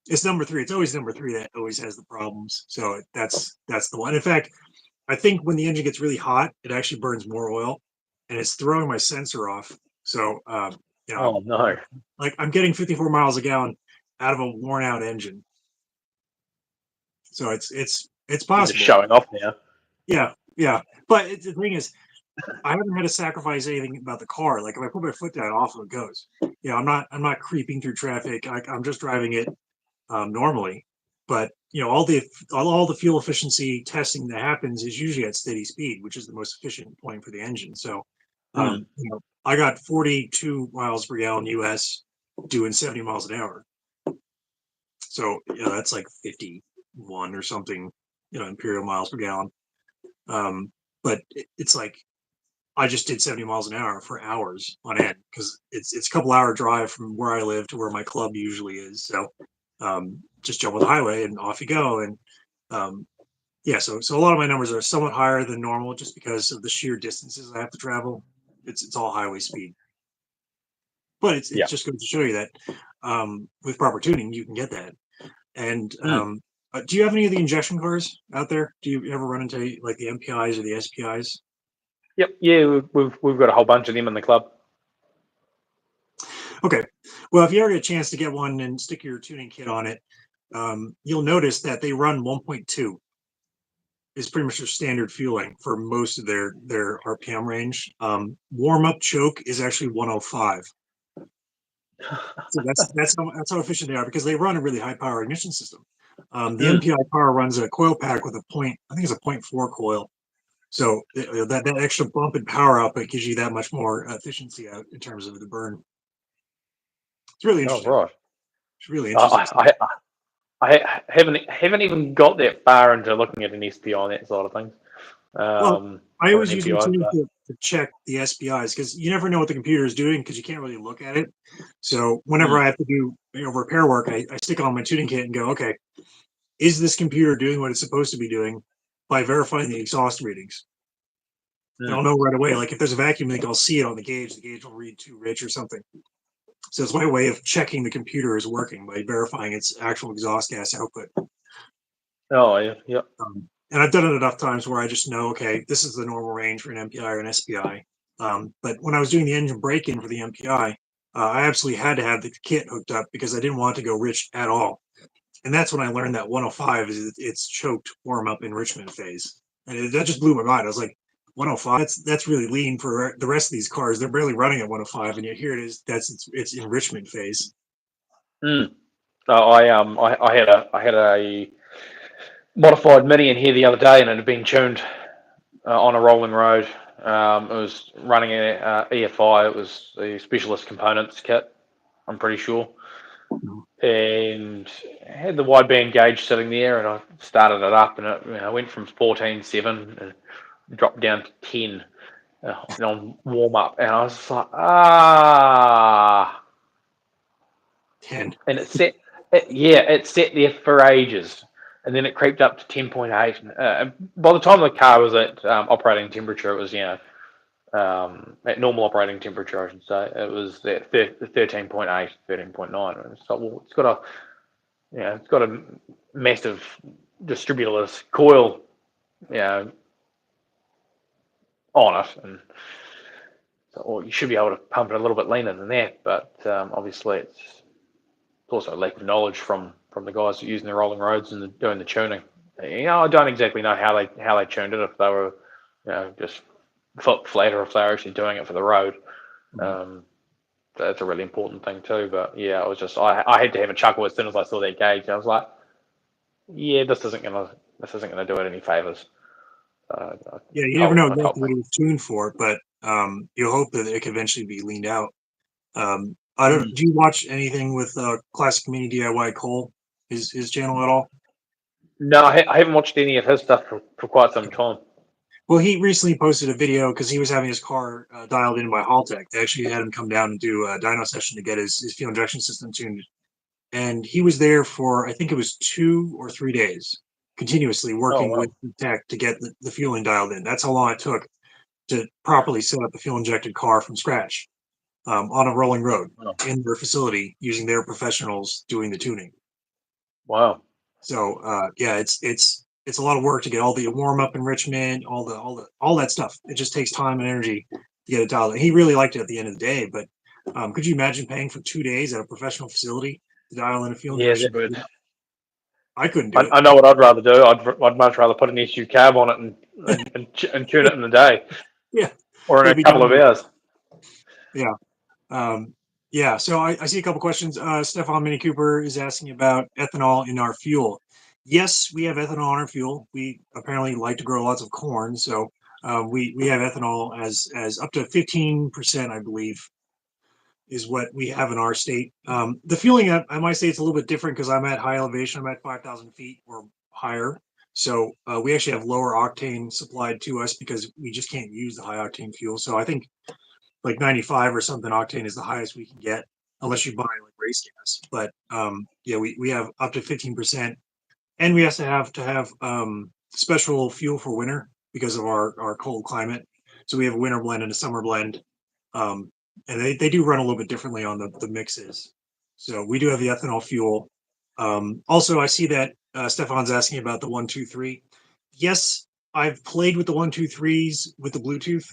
It's number three. It's always number three that always has the problems. So that's the one. In fact, I think when the engine gets really hot, it actually burns more oil, and it's throwing my sensor off. So Oh no! like I'm getting 54 miles a gallon out of a worn out engine. So it's You're possible. just showing off now. Yeah. But the thing is, I haven't had to sacrifice anything about the car. Like if I put my foot down, off it goes. I'm not creeping through traffic. I'm just driving it normally. But all the fuel efficiency testing that happens is usually at steady speed, which is the most efficient point for the engine. So I got 42 miles per gallon US doing 70 miles an hour. So that's like 51 or something, imperial miles per gallon. But it's like I just did 70 miles an hour for hours on end because it's a couple hour drive from where I live to where my club usually is. So just jump on the highway and off you go. And so a lot of my numbers are somewhat higher than normal just because of the sheer distances I have to travel. It's all highway speed. But it's just going to show you that with proper tuning, you can get that. And do you have any of the injection cars out there? Do you ever run into like the MPIs or the SPIs? Yep. Yeah, we've got a whole bunch of them in the club. Okay. Well, if you ever get a chance to get one and stick your tuning kit on it, you'll notice that they run 1.2 is pretty much their standard fueling for most of their RPM range. Warm up choke is actually 105. So that's how efficient they are because they run a really high power ignition system. The MPI car runs a coil pack with I think it's a 0.4 coil. So that extra bump in power output gives you that much more efficiency out in terms of the burn. It's really interesting. Oh, right. It's really interesting. I haven't even got that far into looking at an SPI on that side of things. Well, I always use my tuning kit to check the SPIs because you never know what the computer is doing because you can't really look at it. So whenever I have to do repair work, I stick on my tuning kit and go, okay, is this computer doing what it's supposed to be doing by verifying the exhaust readings? And I'll know right away. Like if there's a vacuum leak, I'll see it on the gauge. The gauge will read too rich or something. So it's my way of checking the computer is working by verifying its actual exhaust gas output. Oh yeah, yep. And I've done it enough times where I just know, okay, this is the normal range for an MPI or an SPI. But when I was doing the engine break-in for the MPI, I absolutely had to have the kit hooked up because I didn't want it to go rich at all. And that's when I learned that 105 is it's choked warm-up enrichment phase. And that just blew my mind. I was like, 105, that's really lean for the rest of these cars. They're barely running at 105, and yet here it is. That's its enrichment phase. No, I had a modified Mini in here the other day, and it had been tuned on a rolling road. It was running an EFI. It was the specialist components kit, I'm pretty sure, and I had the wideband gauge sitting there, and I started it up, and it went from 14.7 and dropped down to 10 on warm up, and I was just like, 10. and it sat there for ages, and then it creeped up to 10.8. By the time the car was at operating temperature, it was at normal operating temperature, I should say, it was at 13.8, 13.9. And it's like, well, it's got a massive distributorless coil, on it, and so, well, you should be able to pump it a little bit leaner than that, but obviously it's also a lack of knowledge from the guys using the rolling roads and doing the tuning. I don't exactly know how they tuned it, if they were, just foot flat, or if they were actually doing it for the road. That's a really important thing too. But yeah, I had to have a chuckle as soon as I saw that gauge. I was like, yeah, this isn't gonna do it any favors. Yeah, you never know exactly what it was tuned for, but you hope that it could eventually be leaned out. I don't. Do you watch anything with Classic Mini DIY Cole? His channel at all? No, I haven't watched any of his stuff for quite some time. Well, he recently posted a video because he was having his car dialed in by Haltech. They actually had him come down and do a dyno session to get his fuel injection system tuned. And he was there for, I think it was 2 or 3 days, continuously working with the tech to get the fueling dialed in. That's how long it took to properly set up a fuel injected car from scratch on a rolling road in their facility using their professionals doing the tuning. Wow. So it's a lot of work to get all the warm up enrichment, all that stuff. It just takes time and energy to get it dialed in. He really liked it at the end of the day, but could you imagine paying for 2 days at a professional facility to dial in a fuel injection? Yeah, I couldn't do it. I know what I'd rather do. I'd much rather put an SU carb on it and tune it in a day. Yeah. Or in a couple of hours. Yeah. So I see a couple questions. Stefan Mini Cooper is asking about ethanol in our fuel. Yes, we have ethanol in our fuel. We apparently like to grow lots of corn, so we have ethanol as up to 15%, I believe, is what we have in our state. The fueling at my state's a little bit different because I'm at high elevation. I'm at 5,000 feet or higher. So we actually have lower octane supplied to us because we just can't use the high octane fuel. So I think like 95 or something octane is the highest we can get, unless you buy like race gas. But we have up to 15%, and we also have to have special fuel for winter because of our cold climate. So we have a winter blend and a summer blend, and they do run a little bit differently on the mixes. So we do have the ethanol fuel. Also, I see that Stefan's asking about the 123. Yes, I've played with the 123s with the Bluetooth.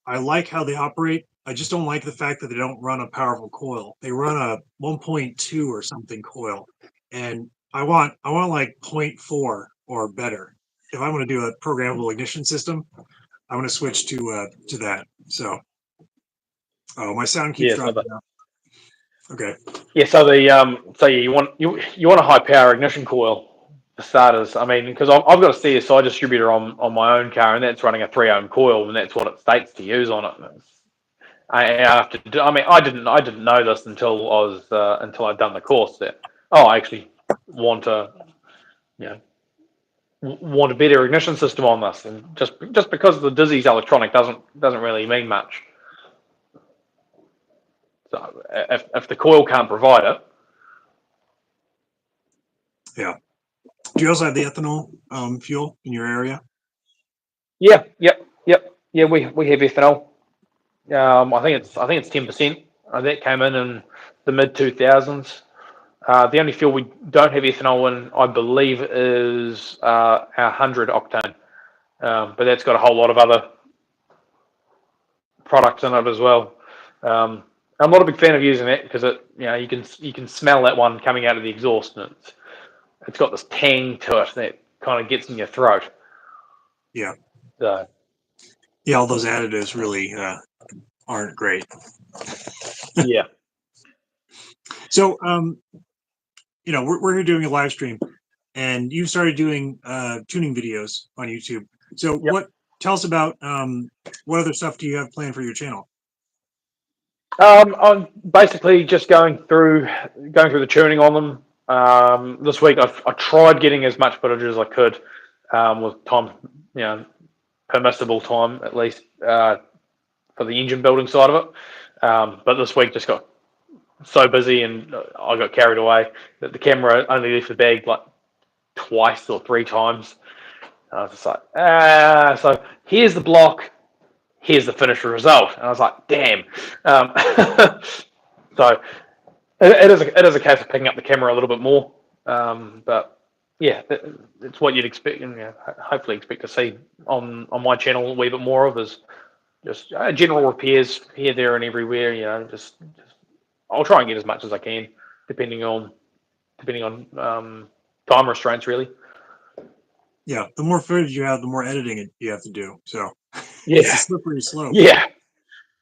I like how they operate. I just don't like the fact that they don't run a powerful coil. They run a 1.2 or something coil, and I want like 0.4 or better. If I'm going to do a programmable ignition system, I want to switch to that. So, my sound keeps dropping out. Okay. Yeah. So you want a high power ignition coil for starters. I mean, because I've got a CSI distributor on my own car, and that's running a 3 ohm coil, and that's what it states to use on it. I didn't know this until I'd done the course. That I actually want to, want a better ignition system on this, and just because the Dizzy's electronic doesn't really mean much. So if the coil can't provide it, Yeah. Do you also have the ethanol fuel in your area? yeah, yeah, we have ethanol. I think it's 10%. That came in the mid 2000s. The only fuel we don't have ethanol in, I believe, is our 100 octane, but that's got a whole lot of other products in it as well. I'm not a big fan of using it because you can smell that one coming out of the exhaust, and it's got this tang to it that kind of gets in your throat. Yeah. So Yeah, all those additives really aren't great. yeah. So, we're here doing a live stream, and you started doing tuning videos on YouTube. So, Yep. tell us about what other stuff do you have planned for your channel? I'm basically just going through the tuning on them. This week I tried getting as much footage as I could with time, permissible time at least for the engine building side of it. But this week just got so busy and I got carried away that the camera only left the bag like twice or three times. I was just like, so here's the block, here's the finished result. And I was like, damn. So it is a case of picking up the camera a little bit more. But yeah, it's what you'd expect, and hopefully expect to see on my channel a wee bit more of is just general repairs here, there, and everywhere. Just I'll try and get as much as I can, depending on time restraints, really. Yeah, the more footage you have, the more editing you have to do. So Yeah, it's a slippery slope. yeah,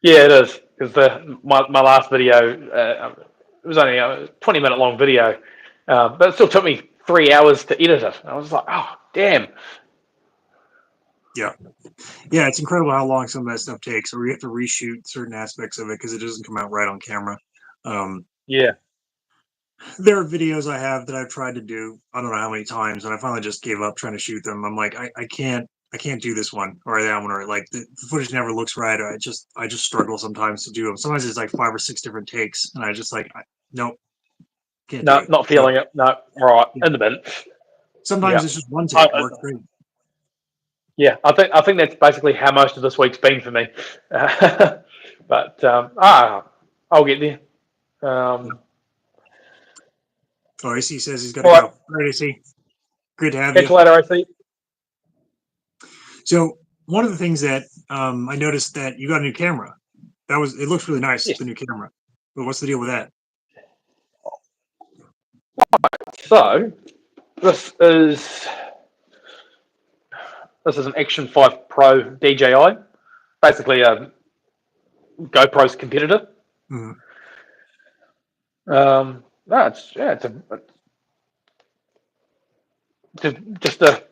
it is, because my last video it was only a 20-minute long video, but it still took me 3 hours to edit it. I was like, oh damn. Yeah, it's incredible how long some of that stuff takes, or you have to reshoot certain aspects of it because it doesn't come out right on camera. Yeah. There are videos I have that I've tried to do, I don't know how many times, and I finally just gave up trying to shoot them. I'm like, I can't do this one or that one, or like the footage never looks right. Or I just struggle sometimes to do them. Sometimes it's like 5 or 6 different takes, and I just like, nope, can't do No, it. not feeling it. No, all right, Yeah. in the bin. Sometimes Yeah. it's just one take, works great. Yeah, I think that's basically how most of this week's been for me. But I'll get there. Oh, AC says he's got to All go. right, All right, AC, good to have catch you. you later, AC. So one of the things that I noticed that you got a new camera. It looks really nice, Yes. the new camera. But what's the deal with that? So this is an Action 5 Pro DJI, basically a GoPro's competitor. Mhm. No, it's just a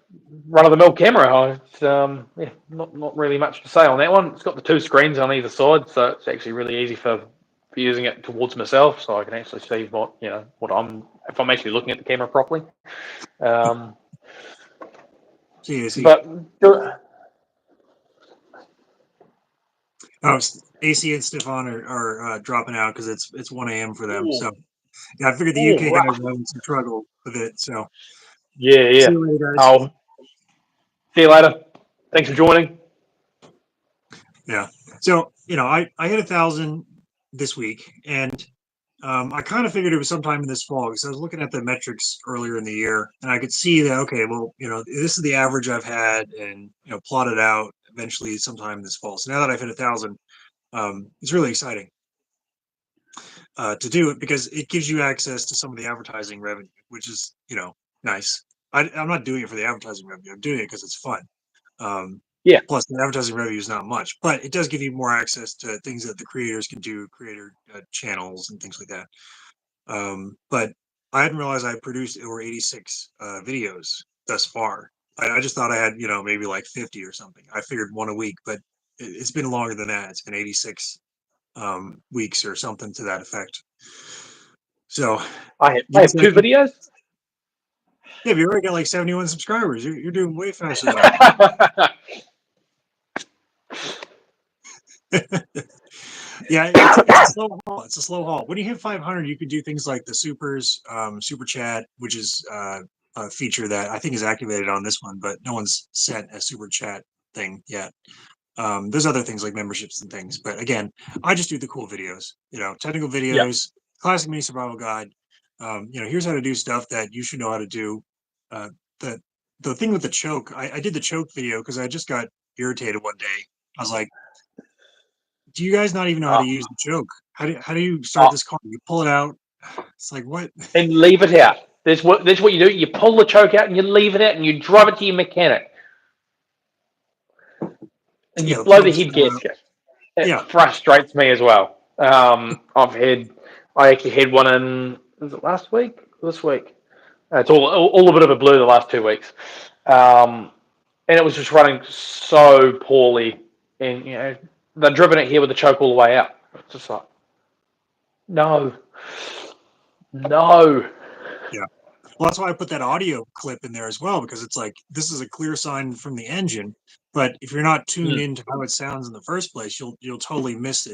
run-of-the-mill camera. It's not really much to say on that one. It's got the 2 screens on either side, so it's actually really easy for using it towards myself, so I can actually see what if I'm actually looking at the camera properly. See, AC. But Oh, AC and Stefan are dropping out because it's 1 a.m. for them. So yeah, I figured the UK guys rough. were having some trouble with it. So Yeah. see you later, guys. I'll see you later. Thanks for joining. Yeah. So I hit 1,000 this week, and I kind of figured it was sometime in this fall because I was looking at the metrics earlier in the year, and I could see that okay, well, this is the average I've had, and plotted out eventually sometime this fall. So now that I've hit 1,000, it's really exciting to do it because it gives you access to some of the advertising revenue, which is nice. I'm not doing it for the advertising revenue. I'm doing it because it's fun. Yeah. Plus, the advertising revenue is not much, but it does give you more access to things that the creators can do, creator channels and things like that. But I hadn't realized I produced over 86 videos thus far. I just thought I had, maybe like 50 or something. I figured one a week, but it's been longer than that. It's been 86 weeks or something to that effect. So I give have us 2 that. videos. Yeah, you already got like 71 subscribers. You're doing way faster than I am. Yeah, it's a slow haul. It's a slow haul. When you hit 500, you can do things like the supers, super chat, which is a feature that I think is activated on this one, but no one's set a super chat thing yet. There's other things like memberships and things, but again, I just do the cool videos. Technical Yeah. videos, classic mini survival guide. Here's how to do stuff that you should know how to do. Uh, the the thing with the choke, I did the choke video because I just got irritated one day. I was like, do you guys not even know how to Oh, use the choke? How do you start oh, this car? You pull it out. It's like what? and leave it out. That's what you do. You pull the choke out and you leave it out and you drive it to your mechanic and you Yeah, the blow the plug's head still out. gasket. It Yeah. frustrates me as well. I actually had one in, was it last week? This week? It's all a bit of a blur the last 2 weeks. And it was just running so poorly. And, they've driven it here with the choke all the way out. It's just like, no, no. Yeah. Well, that's why I put that audio clip in there as well, because it's like this is a clear sign from the engine. But if you're not tuned Mm, into how it sounds in the first place, you'll totally miss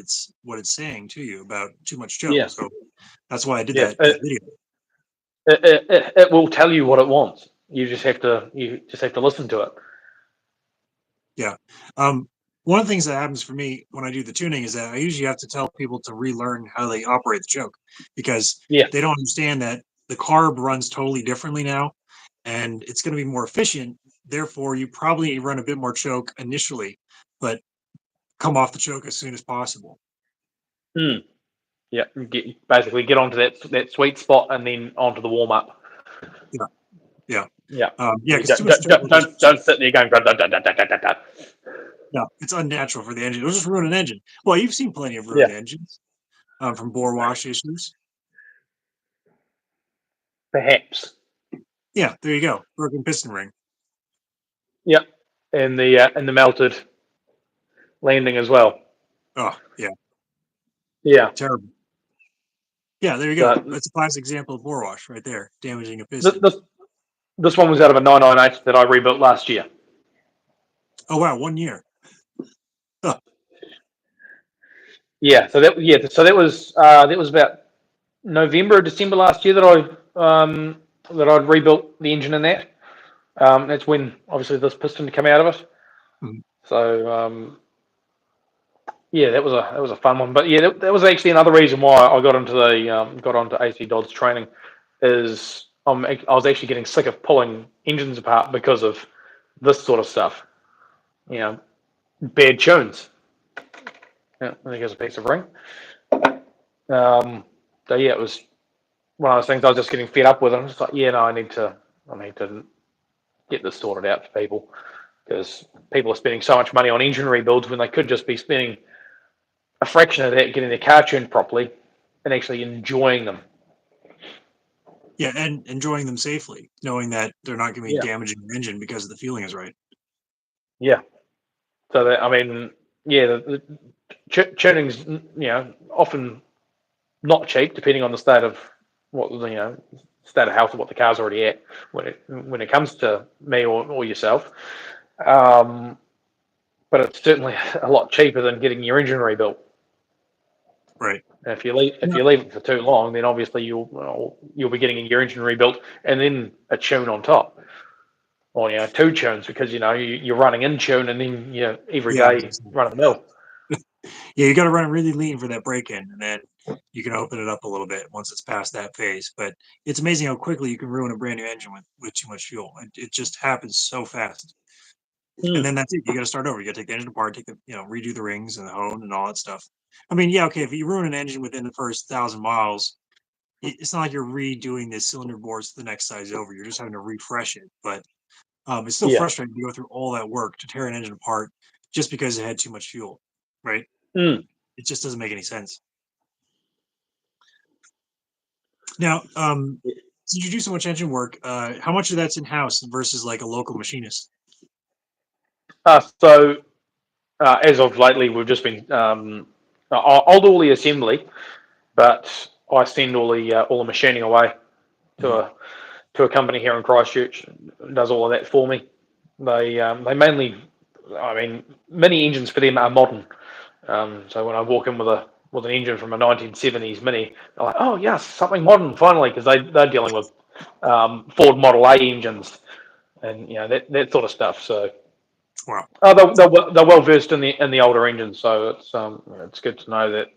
what it's saying to you about too much choke. yeah, So that's why I did yeah. that video. It will tell you what it wants. You just have to listen to it. Yeah. One of the things that happens for me when I do the tuning is that I usually have to tell people to relearn how they operate the choke because Yeah. they don't understand that the carb runs totally differently now and it's going to be more efficient. Therefore, you probably run a bit more choke initially, but come off the choke as soon as possible. Mm, yeah. Basically get onto that sweet spot and then onto the warm up. Yeah. Yeah. Yeah. Yeah. You Because too much choke will just, don't sit there going. Dun, dun, dun, dun, dun, dun, dun. no, it's unnatural for the engine. It'll just ruin an engine. Well, you've seen plenty of Yeah. ruined engines from bore wash issues. Perhaps. Yeah. There you go. Broken piston ring. Yeah. And the melted landing as well. Oh, yeah. Yeah. Terrible. Yeah, there you go. So That's a classic example of bore wash right there, damaging a this, piston. this this one was out of a 998 that I rebuilt last year. Oh wow, 1 year. Oh, Yeah. So that was about November or December last year that I'd rebuilt the engine in that. That's when obviously this piston came out of it. mhm. So yeah, that was a fun one. But yeah, that was actually another reason why I got onto AC Dodd's training. I was actually getting sick of pulling engines apart because of this sort of stuff. You know, bad tunes. Yeah, I think it's a piece of ring. So yeah, it was one of those things I was just getting fed up with. I'm just like, yeah, no, I need to get this sorted out for people because people are spending so much money on engine rebuilds when they could just be spending a fraction of that getting their car tuned properly and actually enjoying them. Yeah, and enjoying them safely, knowing that they're not going to be Yeah, damaging the engine because the feeling is right. yeah. So that I mean, yeah, tuning's often not cheap depending on the state of state of health of what the car's already at when it comes to me or yourself. Um, but it's certainly a lot cheaper than getting your engine rebuilt. Right. And if Yeah. you leave it for too long, then obviously you'll be getting your engine rebuilt and then a tune on top, or two tunes because you're running in tune and then every Yeah. day run of the mill. Yeah, you got to run it really lean for that break in, and then you can open it up a little bit once it's past that phase. But it's amazing how quickly you can ruin a brand new engine with too much fuel. It just happens so fast. And Mm, then that's it. You got to start over. You got to take the engine apart, redo the rings and the hone and all that stuff. I mean, yeah, okay. If you ruin an engine within the first 1,000 miles, it's not like you're redoing the cylinder bores to the next size over. You're just having to refresh it. But it's still yeah. frustrating to go through all that work to tear an engine apart just because it had too much fuel, right? Mm. It just doesn't make any sense. Now, since you do so much engine work, how much of that's in house versus like a local machinist? As of lately, we've just been. I'll do all the assembly, but I send all the machining away to Mhm. to a company here in Christchurch, does all of that for me. They mainly, I mean, Mini engines for them are modern. So when I walk in with an engine from a 1970s Mini, they're like, oh yes, something modern finally, because they're dealing with Ford Model A engines and that sort of stuff. So Wow. they're well versed in the older engines. So it's good to know that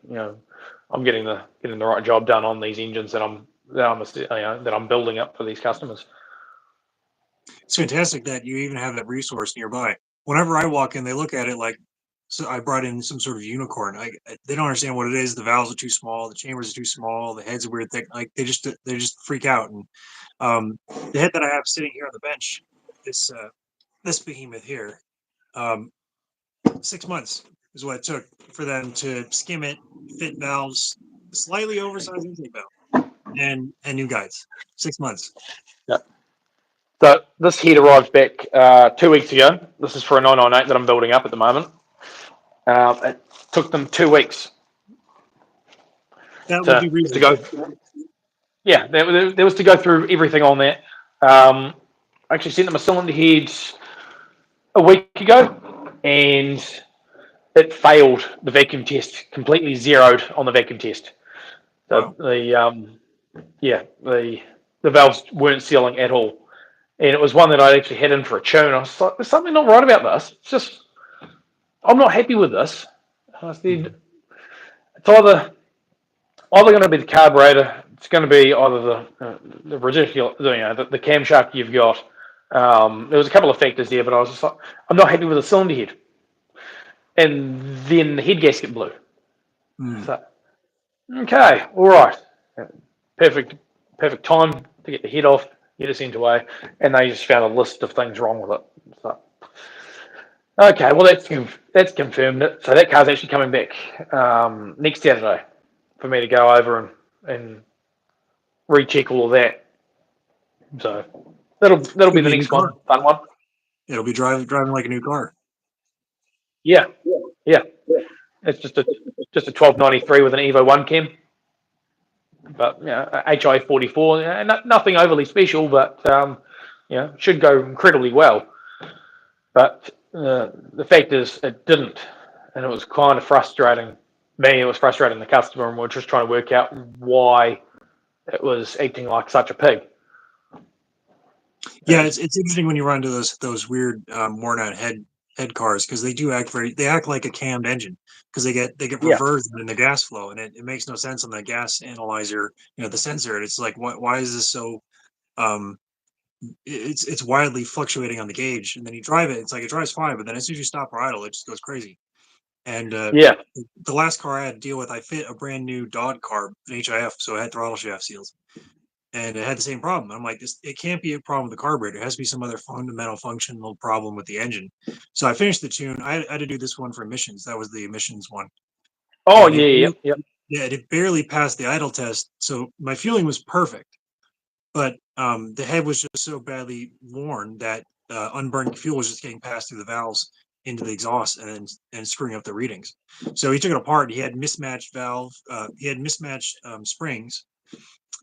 I'm getting the right job done on these engines that I'm building up for these customers. It's fantastic that you even have that resource nearby. Whenever I walk in, they look at it like, so I brought in some sort of unicorn. They don't understand what it is. The valves are too small. The chambers are too small. The head's weird thick. Like they just freak out. And the head that I have sitting here on the bench, this behemoth here, 6 months is what it took for them to skim it, fit valves, slightly oversized intake valve, and new guides. 6 months. So this head arrived back 2 weeks ago. This is for a 998 that I'm building up at the moment. It took them 2 weeks That would be to reasonable. go. Yeah, there was to go through everything on that. I actually sent them a cylinder head a week ago, and it failed the vacuum test, completely zeroed on the vacuum test. So Wow. the valves weren't sealing at all. And it was one that I actually had in for a tune. I was like, there's something not right about this. It's just, I'm not happy with this. I said, it's either going to be the carburetor, it's going to be either the ridiculous, the camshaft you've got. There was a couple of factors there, but I was just like, I'm not happy with the cylinder head. And then the head gasket blew. Mm. So, okay, all right, perfect time to get the head off, get it sent away, and they just found a list of things wrong with it. So, okay, well that's confirmed it. So that car's actually coming back next Saturday for me to go over and recheck all of that. So that'll be Could the be a new next one, car. fun one. It'll be driving like a new car. Yeah, yeah. It's just a 1293 with an Evo 1 cam, but HI 44. Nothing overly special, but should go incredibly well. But the fact is, it didn't, and it was kind of frustrating me. It was frustrating the customer, and we're just trying to work out why it was acting like such a pig. Yeah, it's interesting when you run into those weird worn out head cars because they act like a cammed engine because they get Yeah, reversed in the gas flow, and it makes no sense on the gas analyzer, the sensor. And it's like, why is this so um it's wildly fluctuating on the gauge, and then you drive it, it's like it drives fine, but then as soon as you stop or idle, it just goes crazy. And yeah, the last car I had to deal with, I fit a brand new Dodd carb, an HIF, so it had throttle shaft seals, and it had the same problem. I'm like, it can't be a problem with the carburetor. It has to be some other fundamental functional problem with the engine. So I finished the tune. I had to do this one for emissions. That was the emissions one, oh and yeah, yeah, it barely passed the idle test. So my fueling was perfect, but the head was just so badly worn that unburned fuel was just getting passed through the valves into the exhaust and screwing up the readings. So he took it apart. He had mismatched valve. He had mismatched springs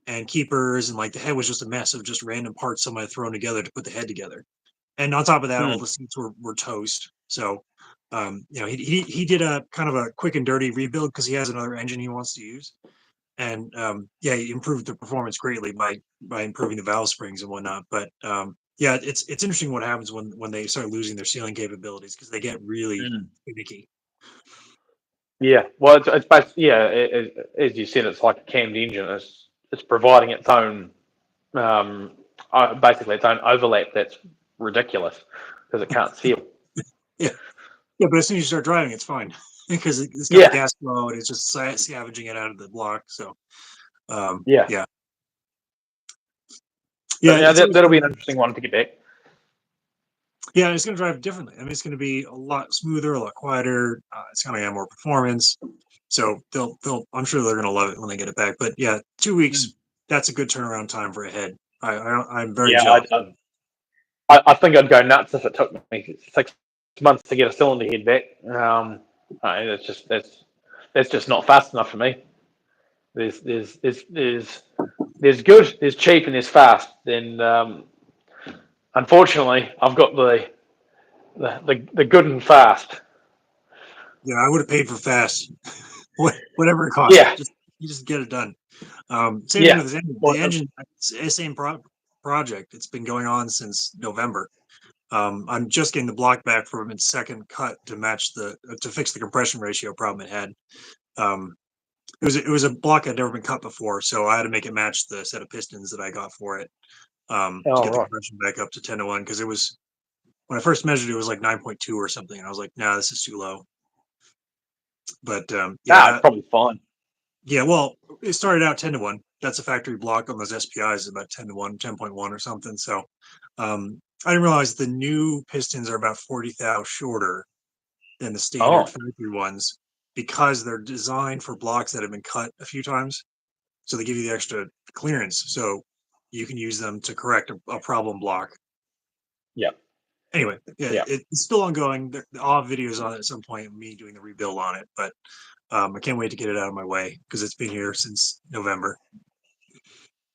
and keepers, and like the head was just a mess of just random parts somebody had thrown together to put the head together. And on top of that, all Hmm. the seats were toast. So he did a kind of a quick and dirty rebuild because he has another engine he wants to use. And he improved the performance greatly by improving the valve springs and whatnot. But it's interesting what happens when they start losing their sealing capabilities because they get really Hmm. finicky. Yeah. Well, it's basically as you said, it's like a cammed engine. It's providing its own basically its own overlap that's ridiculous because it can't seal. Yeah, yeah. But as soon as you start driving, it's fine because it's got the Yeah, gas flow and it's just scavenging it out of the block. So yeah. yeah, So yeah. It's always that'll be an interesting one to get back. yeah. It's going to drive differently. I mean, it's going to be a lot smoother, a lot quieter. It's going to have more performance. So I'm sure they're going to love it when they get it back. But yeah, 2 weeks. That's a good turnaround time for a head. I'm very Yeah, jealous. I think I'd go nuts if it took me 6 months to get a cylinder head back. That's just not fast enough for me. There's there's good, there's cheap, and there's fast. Then unfortunately, I've got the good and fast. Yeah, I would have paid for fast, whatever it costs. Yeah, You just get it done. Same thing yeah. with this engine. Well, The engine, same project. It's been going on since November. I'm just getting the block back from its second cut to match to fix the compression ratio problem it had. Um, it was a block that had never been cut before, so I had to make it match the set of pistons that I got for it to oh get the right. compression back up to 10 to 1 because it was when I first measured it was like 9.2 or something, and I was like, nah, this is too low. But yeah, It's probably fine. yeah, well, it started out 10 to 1. That's a factory block on those SPIs is about 10 to 1, 10.1 or something. So I didn't realize the new pistons are about 40 thou shorter than the standard Oh, factory ones because they're designed for blocks that have been cut a few times. So they give you the extra clearance. So you can use them to correct a problem block. yeah, Anyway, yeah, yeah. it's still ongoing. I'll have videos on it at some point, me doing the rebuild on it. But I can't wait to get it out of my way because it's been here since November.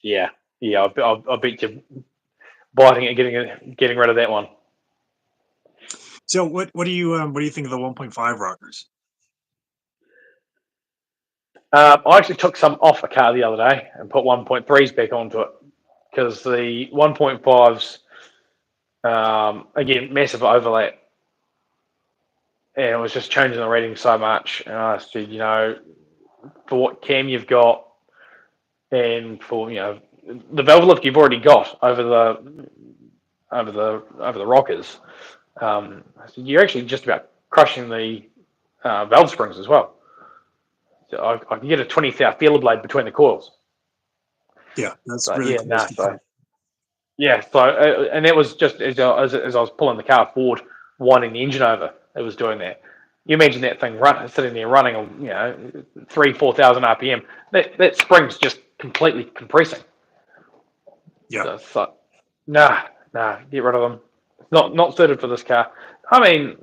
Yeah, yeah. I bet you biting it, getting rid of that one. So what do you think of the 1.5 rockers? I actually took some off a car the other day and put 1.3s back onto it because the 1.5s, again, massive overlap, and it was just changing the reading so much. And I said, for what cam you've got, and for the valve lift you've already got over the rockers, I said, you're actually just about crushing the valve springs as well. So I can get a 20 thou feeler blade between the coils. Yeah, that's So really yeah, close. and that was just as I was pulling the car forward, winding the engine over. It was doing that. You imagine that thing sitting there running on 3,000-4,000 RPM. That spring's just completely compressing. Yeah, So it's like, nah, get rid of them. It's not suited for this car. I mean,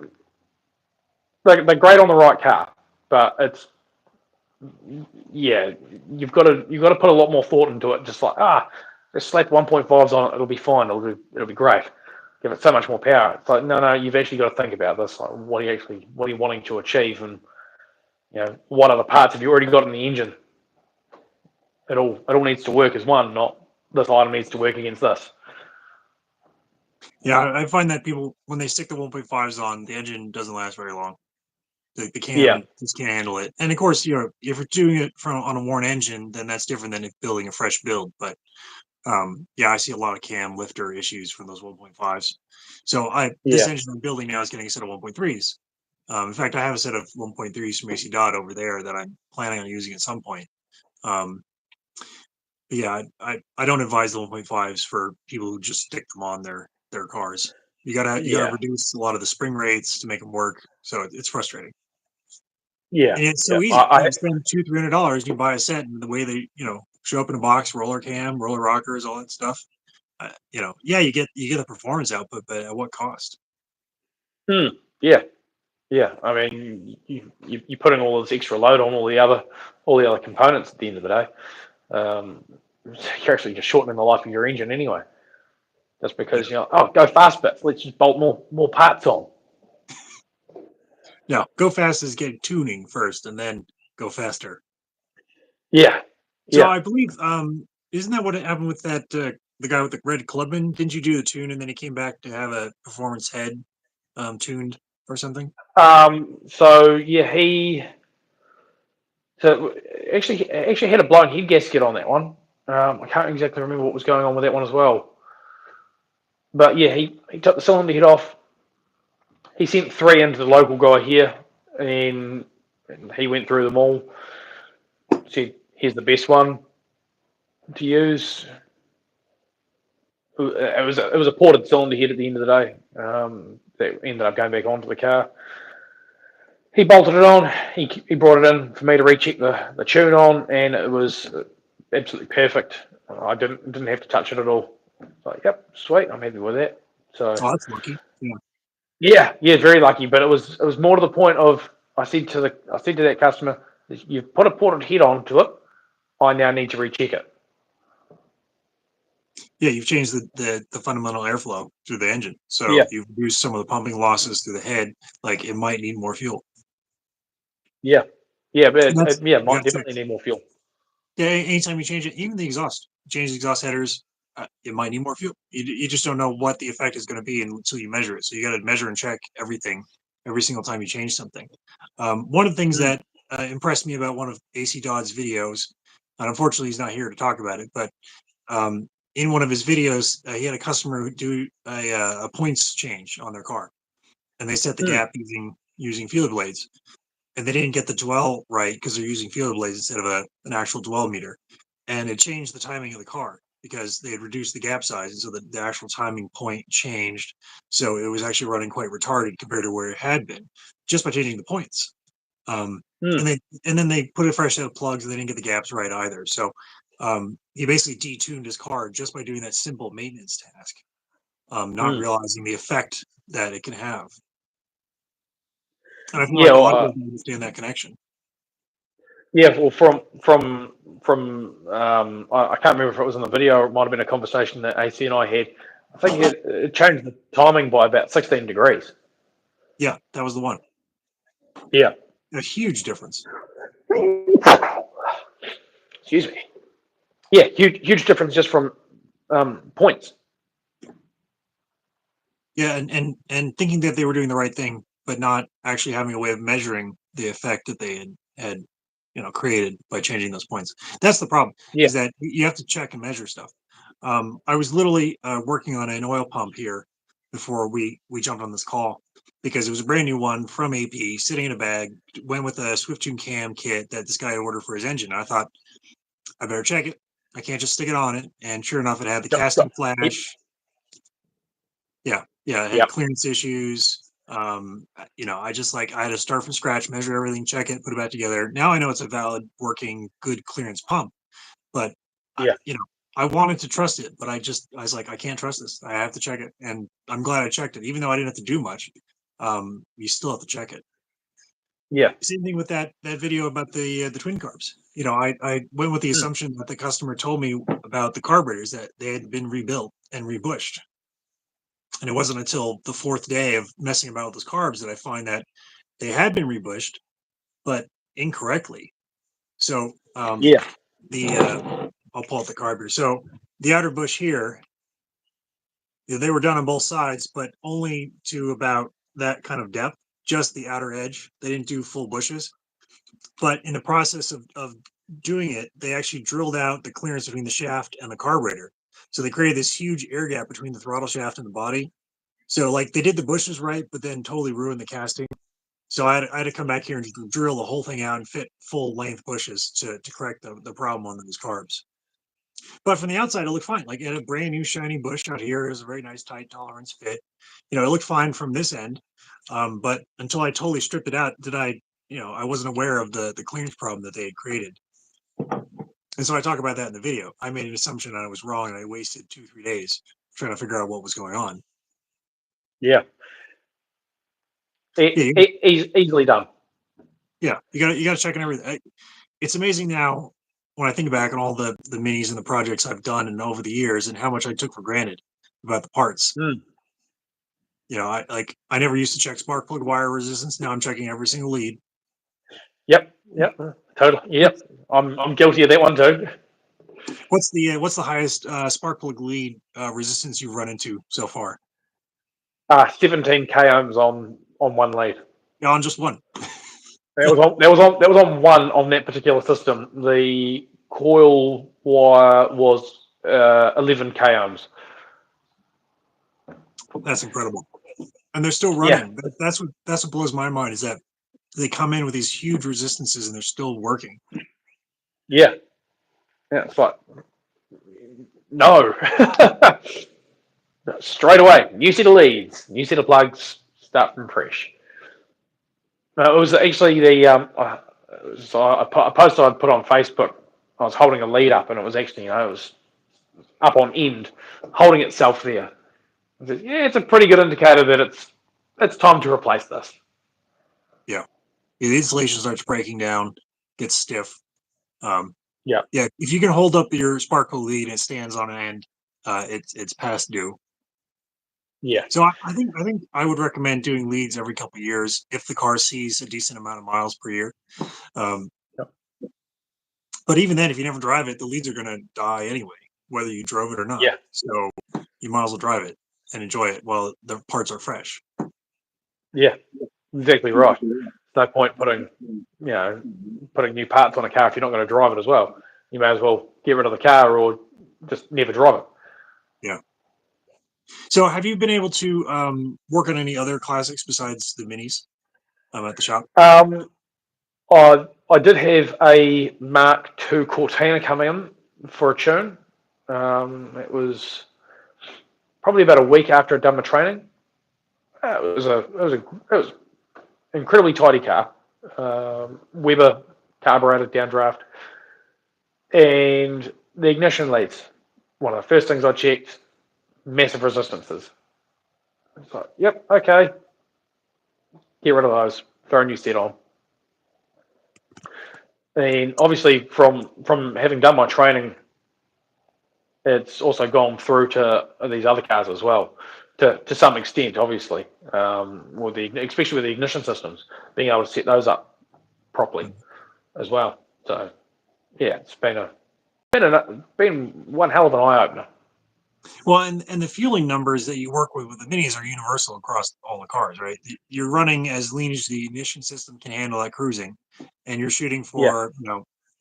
they're great on the right car, but it's you've got to put a lot more thought into it. Just like just slap 1.5s on it, it'll be fine. It'll be great. Give it so much more power. It's like no, you've actually got to think about this. Like, what are you wanting to achieve, and what other parts have you already got in the engine? It all needs to work as one, not this item needs to work against this. yeah. I find that people when they stick the 1.5s on, the engine doesn't last very long. The Yeah, cam just can't handle it. And of course, if you're doing it on a worn engine, then that's different than if building a fresh build. But yeah, I see a lot of cam lifter issues from those 1.5s. So this yeah, engine I'm building now is getting a set of 1.3s. In fact, I have a set of 1.3s from AC Dodd over there that I'm planning on using at some point. Um, but yeah, I don't advise the 1.5s for people who just stick them on their cars. You gotta yeah, reduce a lot of the spring rates to make them work. So it's frustrating. yeah, And it's yeah. so easy. You spend $200-300, you buy a set, and the way they show up in a box, roller cam, roller rockers, all that stuff. Yeah, you get the performance output, but at what cost? Yeah, yeah. I mean, you put in all this extra load on all the other components at the end of the day. Um, you're actually just shortening the life of your engine anyway. Just Yeah. because go fast bits. Let's just bolt more parts on. No, go fast is get tuning first, and then go faster. Yeah, So yeah. I believe, isn't that what happened with that the guy with the red Clubman? Didn't you do the tune, and then he came back to have a performance head tuned or something? So yeah, he so actually had a blown head gasket on that one. I can't exactly remember what was going on with that one as well. But yeah, he took the cylinder head off. He sent 3 into the local guy here, and he went through them all. Said, "Here's the best one to use." It was a ported cylinder head at the end of the day. That ended up going back onto the car. He bolted it on. He brought it in for me to recheck the tune on, and it was absolutely perfect. I didn't have to touch it at all. Like, yep, sweet. I'm happy with that. So Oh, that's lucky. Yeah. yeah, very lucky. But it was more to the point of I said to that customer, "You've put a ported head onto it. I now need to recheck it." Yeah, you've changed the fundamental airflow through the engine. So Yeah. you've reduced some of the pumping losses through the head. Like it might need more fuel. Yeah, yeah, but And that's yeah, you might got to definitely fix. need more fuel. Yeah, anytime you change it, even the exhaust, change the exhaust headers, it might need more fuel. You just don't know what the effect is going to be until you measure it. So you got to measure and check everything every single time you change something. One of the things Mm. that impressed me about one of AC Dodd's videos, and unfortunately he's not here to talk about it, but um, in one of his videos, he had a customer who do a points change on their car, and they set the Mm. gap using feeler blades, and they didn't get the dwell right because they're using feeler blades instead of an actual dwell meter, and it changed the timing of the car because they had reduced the gap size, and so the actual timing point changed. So it was actually running quite retarded compared to where it had been just by changing the points. Um, Mm. and then they put a fresh set of plugs, and they didn't get the gaps right either. So he basically detuned his car just by doing that simple maintenance task, not Mm. realizing the effect that it can have. And I feel Yeah, like a well, lot of people don't understand that connection. yeah. Well, I can't remember if it was in the video or it might have been a conversation that AC and I had. I think it changed the timing by about 16 degrees. Yeah, that was the one. Yeah. A huge difference. Excuse me. Yeah, huge difference just from points. Yeah, and thinking that they were doing the right thing, but not actually having a way of measuring the effect that they had created by changing those points. That's the problem. Yeah. Is that you have to check and measure stuff. I was literally working on an oil pump here before we jumped on this call because it was a brand new one from AP, sitting in a bag. Went with a Swift Tune cam kit that this guy had ordered for his engine. I thought I better check it. I can't just stick it on it. And sure enough, it had the casting Yep. flash. Yeah, it had Yep. clearance issues. I had to start from scratch, measure everything, check it, put it back together. Now I know it's a valid, working, good clearance pump, but Yeah. I wanted to trust it, but I was like, I can't trust this. I have to check it, and I'm glad I checked it, even though I didn't have to do much. You still have to check it. Yeah. Same thing with that video about the twin carbs. I went with the Mm. assumption that the customer told me about the carburetors that they had been rebuilt and rebushed. And it wasn't until the fourth day of messing about with those carbs that I find that they had been rebushed, but incorrectly. So Yeah. I'll pull out the carburetor. So the outer bush here, they were done on both sides, but only to about that kind of depth, just the outer edge. They didn't do full bushes. But in the process of doing it, they actually drilled out the clearance between the shaft and the carburetor. So they created this huge air gap between the throttle shaft and the body. So like they did the bushes right, but then totally ruined the casting. So I had to come back here and drill the whole thing out and fit full length bushes to correct the problem on those carbs. But from the outside, it looked fine. Like it had a brand new shiny bush out here. It was a very nice tight tolerance fit. It looked fine from this end. But until I totally stripped it out, I wasn't aware of the clearance problem that they had created. And so I talk about that in the video. I made an assumption and I was wrong, and I wasted 2-3 days trying to figure out what was going on. Yeah. Yeah, Easily done. yeah, you got to check on everything. It's amazing now when I think back on all the minis and the projects I've done and over the years and how much I took for granted about the parts. Mm. I never used to check spark plug wire resistance. Now I'm checking every single lead. Yep. Yep. Totally. Yep. I'm guilty of that one too. What's the highest spark plug lead resistance you've run into so far? 17 k ohms on one lead. Yeah, on just one. That was on one on that particular system. The coil wire was 11 k ohms. That's incredible. And they're still Yeah. running. That's what blows my mind is that they come in with these huge resistances and they're still working. Yeah. Yeah. It's like no. Straight away. New set of leads. New set of plugs. Start from fresh. It was actually a post I put on Facebook. I was holding a lead up, and it was actually, it was up on end, holding itself there. I said, yeah, it's a pretty good indicator that it's time to replace this. Yeah. The insulation starts breaking down, gets stiff. Yeah. Yeah, if you can hold up your spark plug lead and it stands on an end, it's past due. Yeah. So I think I would recommend doing leads every couple of years if the car sees a decent amount of miles per year. Um, Yep. but even then, if you never drive it, the leads are going to die anyway, whether you drove it or not. Yeah. So you might as well drive it and enjoy it while the parts are fresh. Yeah. Exactly right. No point putting new parts on a car if you're not going to drive it as well. You may as well get rid of the car or just never drive it. Yeah. So have you been able to work on any other classics besides the minis at the shop? I did have a Mark II Cortina come in for a tune. It was probably about a week after I'd done my training. It was incredibly tidy car. Weber carbureted downdraft, and the ignition leads. One of the first things I checked, massive resistances. It's like, yep, okay, get rid of those. Throw a new set on. And obviously, from having done my training, it's also gone through to these other cars as well, to some extent, obviously, especially with the ignition systems, being able to set those up properly as well. So yeah, it's been one hell of an eye opener. Well, and the fueling numbers that you work with the minis are universal across all the cars, right? You're running as lean as the ignition system can handle at cruising, and you're shooting Yeah. for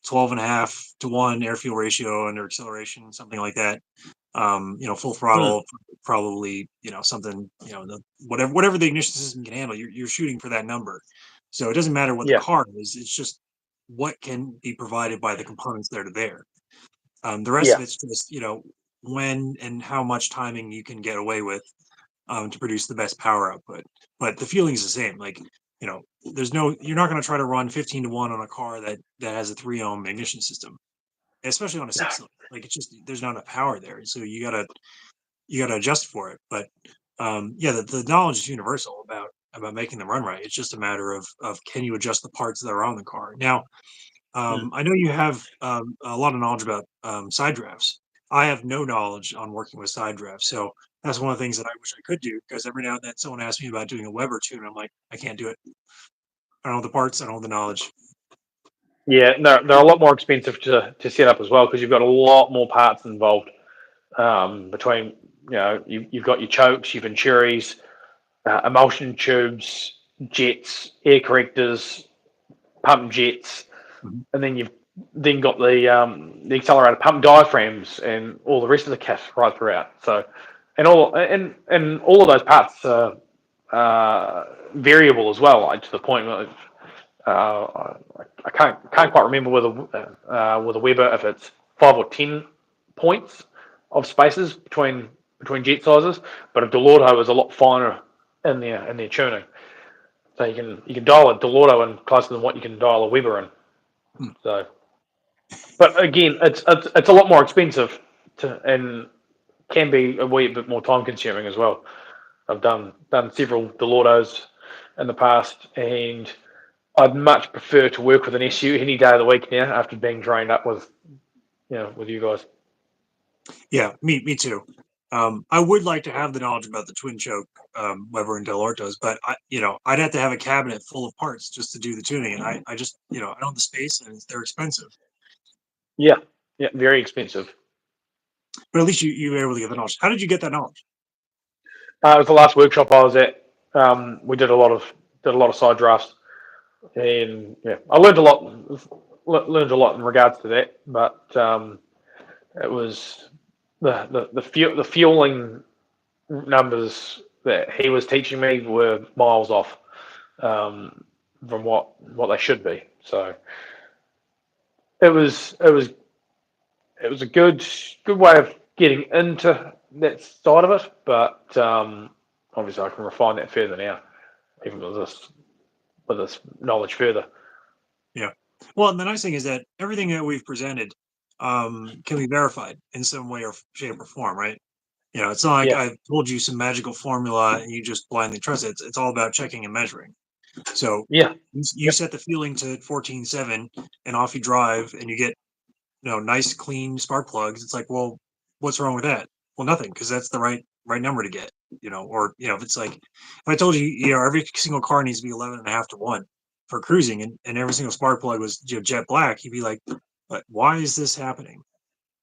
12.5 to 1 air fuel ratio under acceleration, something like that. Full throttle, probably something whatever the ignition system can handle. You're shooting for that number, so it doesn't matter what the Yeah. car is. It's just what can be provided by the components that are there. The rest of Yeah. it's just when and how much timing you can get away with to produce the best power output. But the feeling is the same. Like you're not going to try to run 15 to 1 on a car that has a 3 ohm ignition system, especially on a 6 cylinder. Like it's just there's not enough power there, so you gotta adjust for it. But the knowledge is universal about making them run right. It's just a matter of can you adjust the parts that are on the car. Now, I know you have a lot of knowledge about side drafts. I have no knowledge on working with side drafts, so that's one of the things that I wish I could do. Because every now and then someone asks me about doing a Weber tune, and I'm like, I can't do it. I don't know the parts. I don't know the knowledge. Yeah, they're a lot more expensive to set up as well because you've got a lot more parts involved. Between you've got your chokes, your venturis, emulsion tubes, jets, air correctors, pump jets, Mhm. and then you've then got the accelerator pump diaphragms and all the rest of the kit right throughout. So, and all of those parts are variable as well, like to the point where I can't quite remember with a Weber if it's 5 or 10 points of spaces between jet sizes, but a Delorto is a lot finer in their tuning. So you can dial a Delorto in closer than what you can dial a Weber in. Hmm. So, but again, it's a lot more expensive and can be a wee bit more time consuming as well. I've done several Delortos in the past, and I'd much prefer to work with an SU any day of the week now after being trained up with you guys. Yeah, me too. I would like to have the knowledge about the twin choke Weber and Del Ortos, but I'd have to have a cabinet full of parts just to do the tuning, and I just I don't have the space, and they're expensive. Yeah, very expensive. But at least you were able to get the knowledge. How did you get that knowledge? It was the last workshop I was at. We did a lot of side drafts, and yeah, I learned a lot. Learned a lot in regards to that, but it was the fueling numbers that he was teaching me were miles off from what they should be. So it was a good way of getting into that side of it, but obviously I can refine that further now, even with this knowledge further. Yeah. Well, and the nice thing is that everything that we've presented can be verified in some way or shape or form, right? It's not like Yeah, I've told you some magical formula and you just blindly trust it. It's all about checking and measuring. So yeah, you yep, set the fueling to 14.7 and off you drive and you get nice clean spark plugs. It's like, well, what's wrong with that? Well, nothing, because that's the right number to get, or if it's like, if I told you, every single car needs to be 11.5 to 1 for cruising, and every single spark plug was jet black, you'd be like, but why is this happening?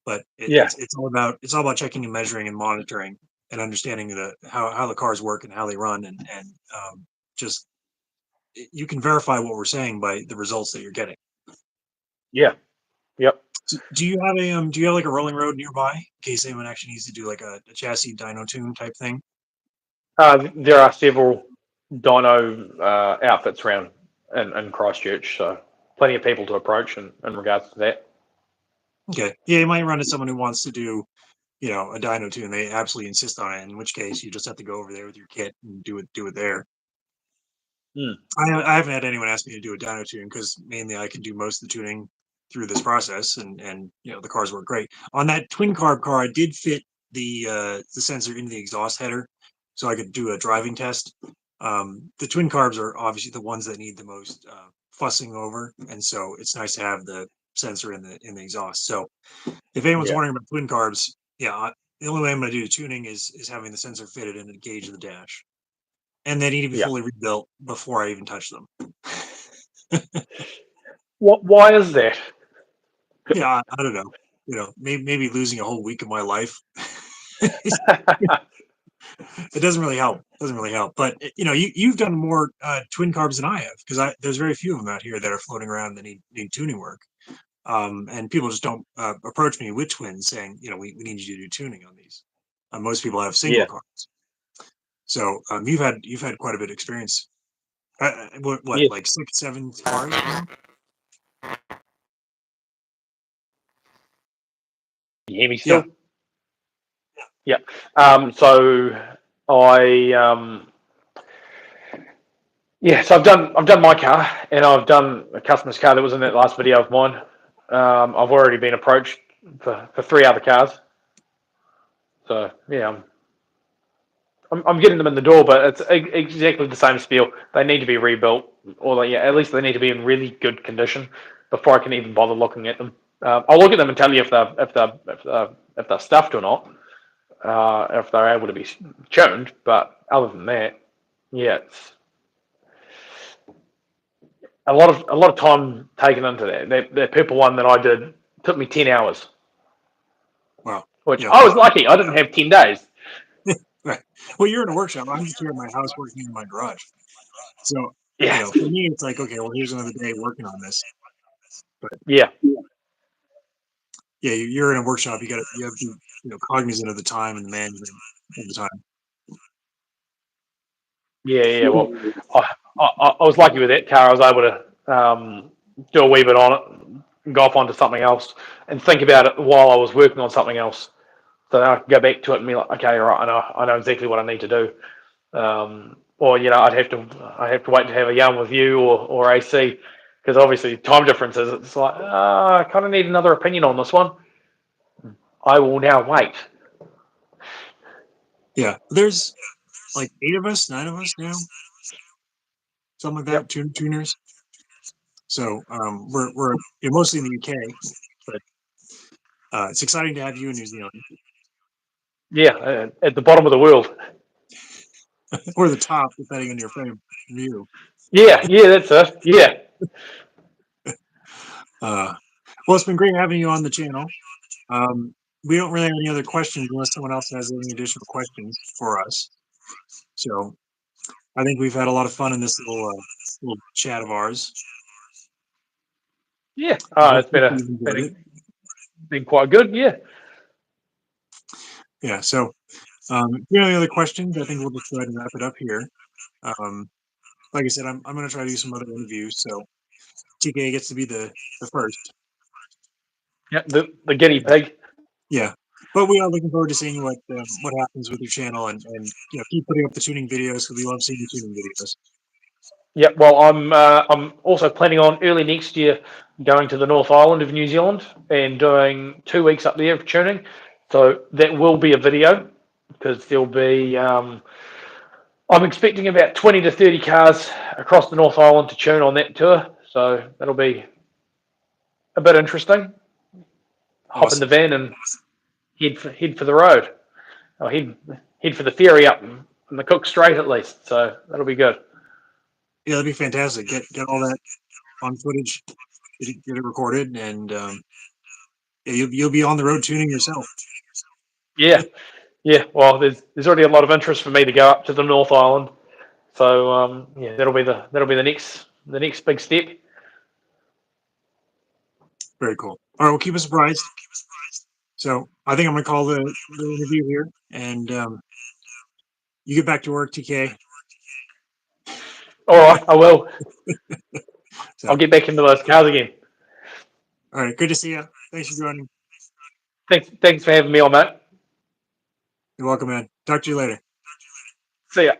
But Yeah. it's all about checking and measuring and monitoring and understanding how the cars work and how they run, and just you can verify what we're saying by the results that you're getting. Yeah. Yep. Do you have like a rolling road nearby in case anyone actually needs to do like a chassis dyno tune type thing? There are several dyno outfits around in Christchurch, so plenty of people to approach in regards to that. Okay, yeah, you might run into someone who wants to do a dyno tune. They absolutely insist on it. In which case, you just have to go over there with your kit and do it there. I haven't had anyone ask me to do a dyno tune because mainly I can do most of the tuning through this process, and the cars work great. On that twin carb car, I did fit the sensor into the exhaust header, so I could do a driving test. The twin carbs are obviously the ones that need the most fussing over, and so it's nice to have the sensor in the exhaust. So if anyone's wondering about twin carbs, the only way I'm going to do the tuning is having the sensor fitted into the gauge of the dash. And they need to be fully rebuilt before I even touch them. Why is that? Yeah, I don't know. Maybe losing a whole week of my life. It doesn't really help. But you've done more twin carbs than I have, because there's very few of them out here that are floating around that need tuning work. And people just don't approach me with twins saying, we need you to do tuning on these. Most people have single carbs. So you've had quite a bit of experience. What like 6, 7 cars? You hear me still? Yeah. So so I've done my car, and I've done a customer's car that was in that last video of mine. I've already been approached for 3 other cars. So yeah, I'm getting them in the door, but it's exactly the same spiel. They need to be rebuilt, or at least they need to be in really good condition before I can even bother looking at them. I'll look at them and tell you if they're stuffed or not, if they're able to be tuned. But other than that, it's a lot of time taken into that. That purple one that I did took me 10 hours. Wow. Which I was lucky. I didn't have 10 days. Right. Well, you're in a workshop. I'm just here in my house working in my garage. So, for me, it's like, okay, well, here's another day working on this. But you're in a workshop. You have to be, cognizant of the time and the management of the time. Yeah. Well, I was lucky with that car. I was able to do a wee bit on it, go off onto something else, and think about it while I was working on something else. So then I could go back to it and be like, okay, right, I know exactly what I need to do. Or I'd have to wait to have a yarn with you or AC, because obviously time differences. It's like I kind of need another opinion on this one. I will now wait. Yeah, there's like 8 of us, 9 of us now, something like that. Tuners. So we're mostly in the UK, but it's exciting to have you in New Zealand. Yeah, at the bottom of the world. Or the top, depending on your frame view. Yeah, that's it. Yeah. Well, it's been great having you on the channel. We don't really have any other questions unless someone else has any additional questions for us. So I think we've had a lot of fun in this little chat of ours. Yeah. It's been quite good. Yeah. Yeah. So if you have any other questions, I think we'll just go ahead and wrap it up here. Like I said, I'm going to try to do some other interviews. So TK gets to be the first. Yeah. The guinea pig. Yeah. But we are looking forward to seeing what happens with your channel, and keep putting up the tuning videos, because we love seeing the tuning videos. Yeah, well, I'm also planning on early next year going to the North Island of New Zealand and doing 2 weeks up there for tuning. So that will be a video, because there'll be I'm expecting about 20 to 30 cars across the North Island to tune on that tour. So that'll be a bit interesting. Hop in the van and head for the road. I'll head for the ferry up and the Cook Strait at least. So that'll be good. Yeah, that'd be fantastic. Get all that on footage, get it recorded, and yeah, you'll be on the road tuning yourself. Yeah, yeah. Well, there's already a lot of interest for me to go up to the North Island. So yeah, that'll be the next big step. Very cool. All right, we'll keep us surprised. So I think I'm gonna call the interview here, and you get back to work, TK. All right, I will. So, I'll get back into those cars again. all right, good to see you. Thanks for joining. Thanks for having me on, mate. You're welcome, man. Talk to you later. See ya.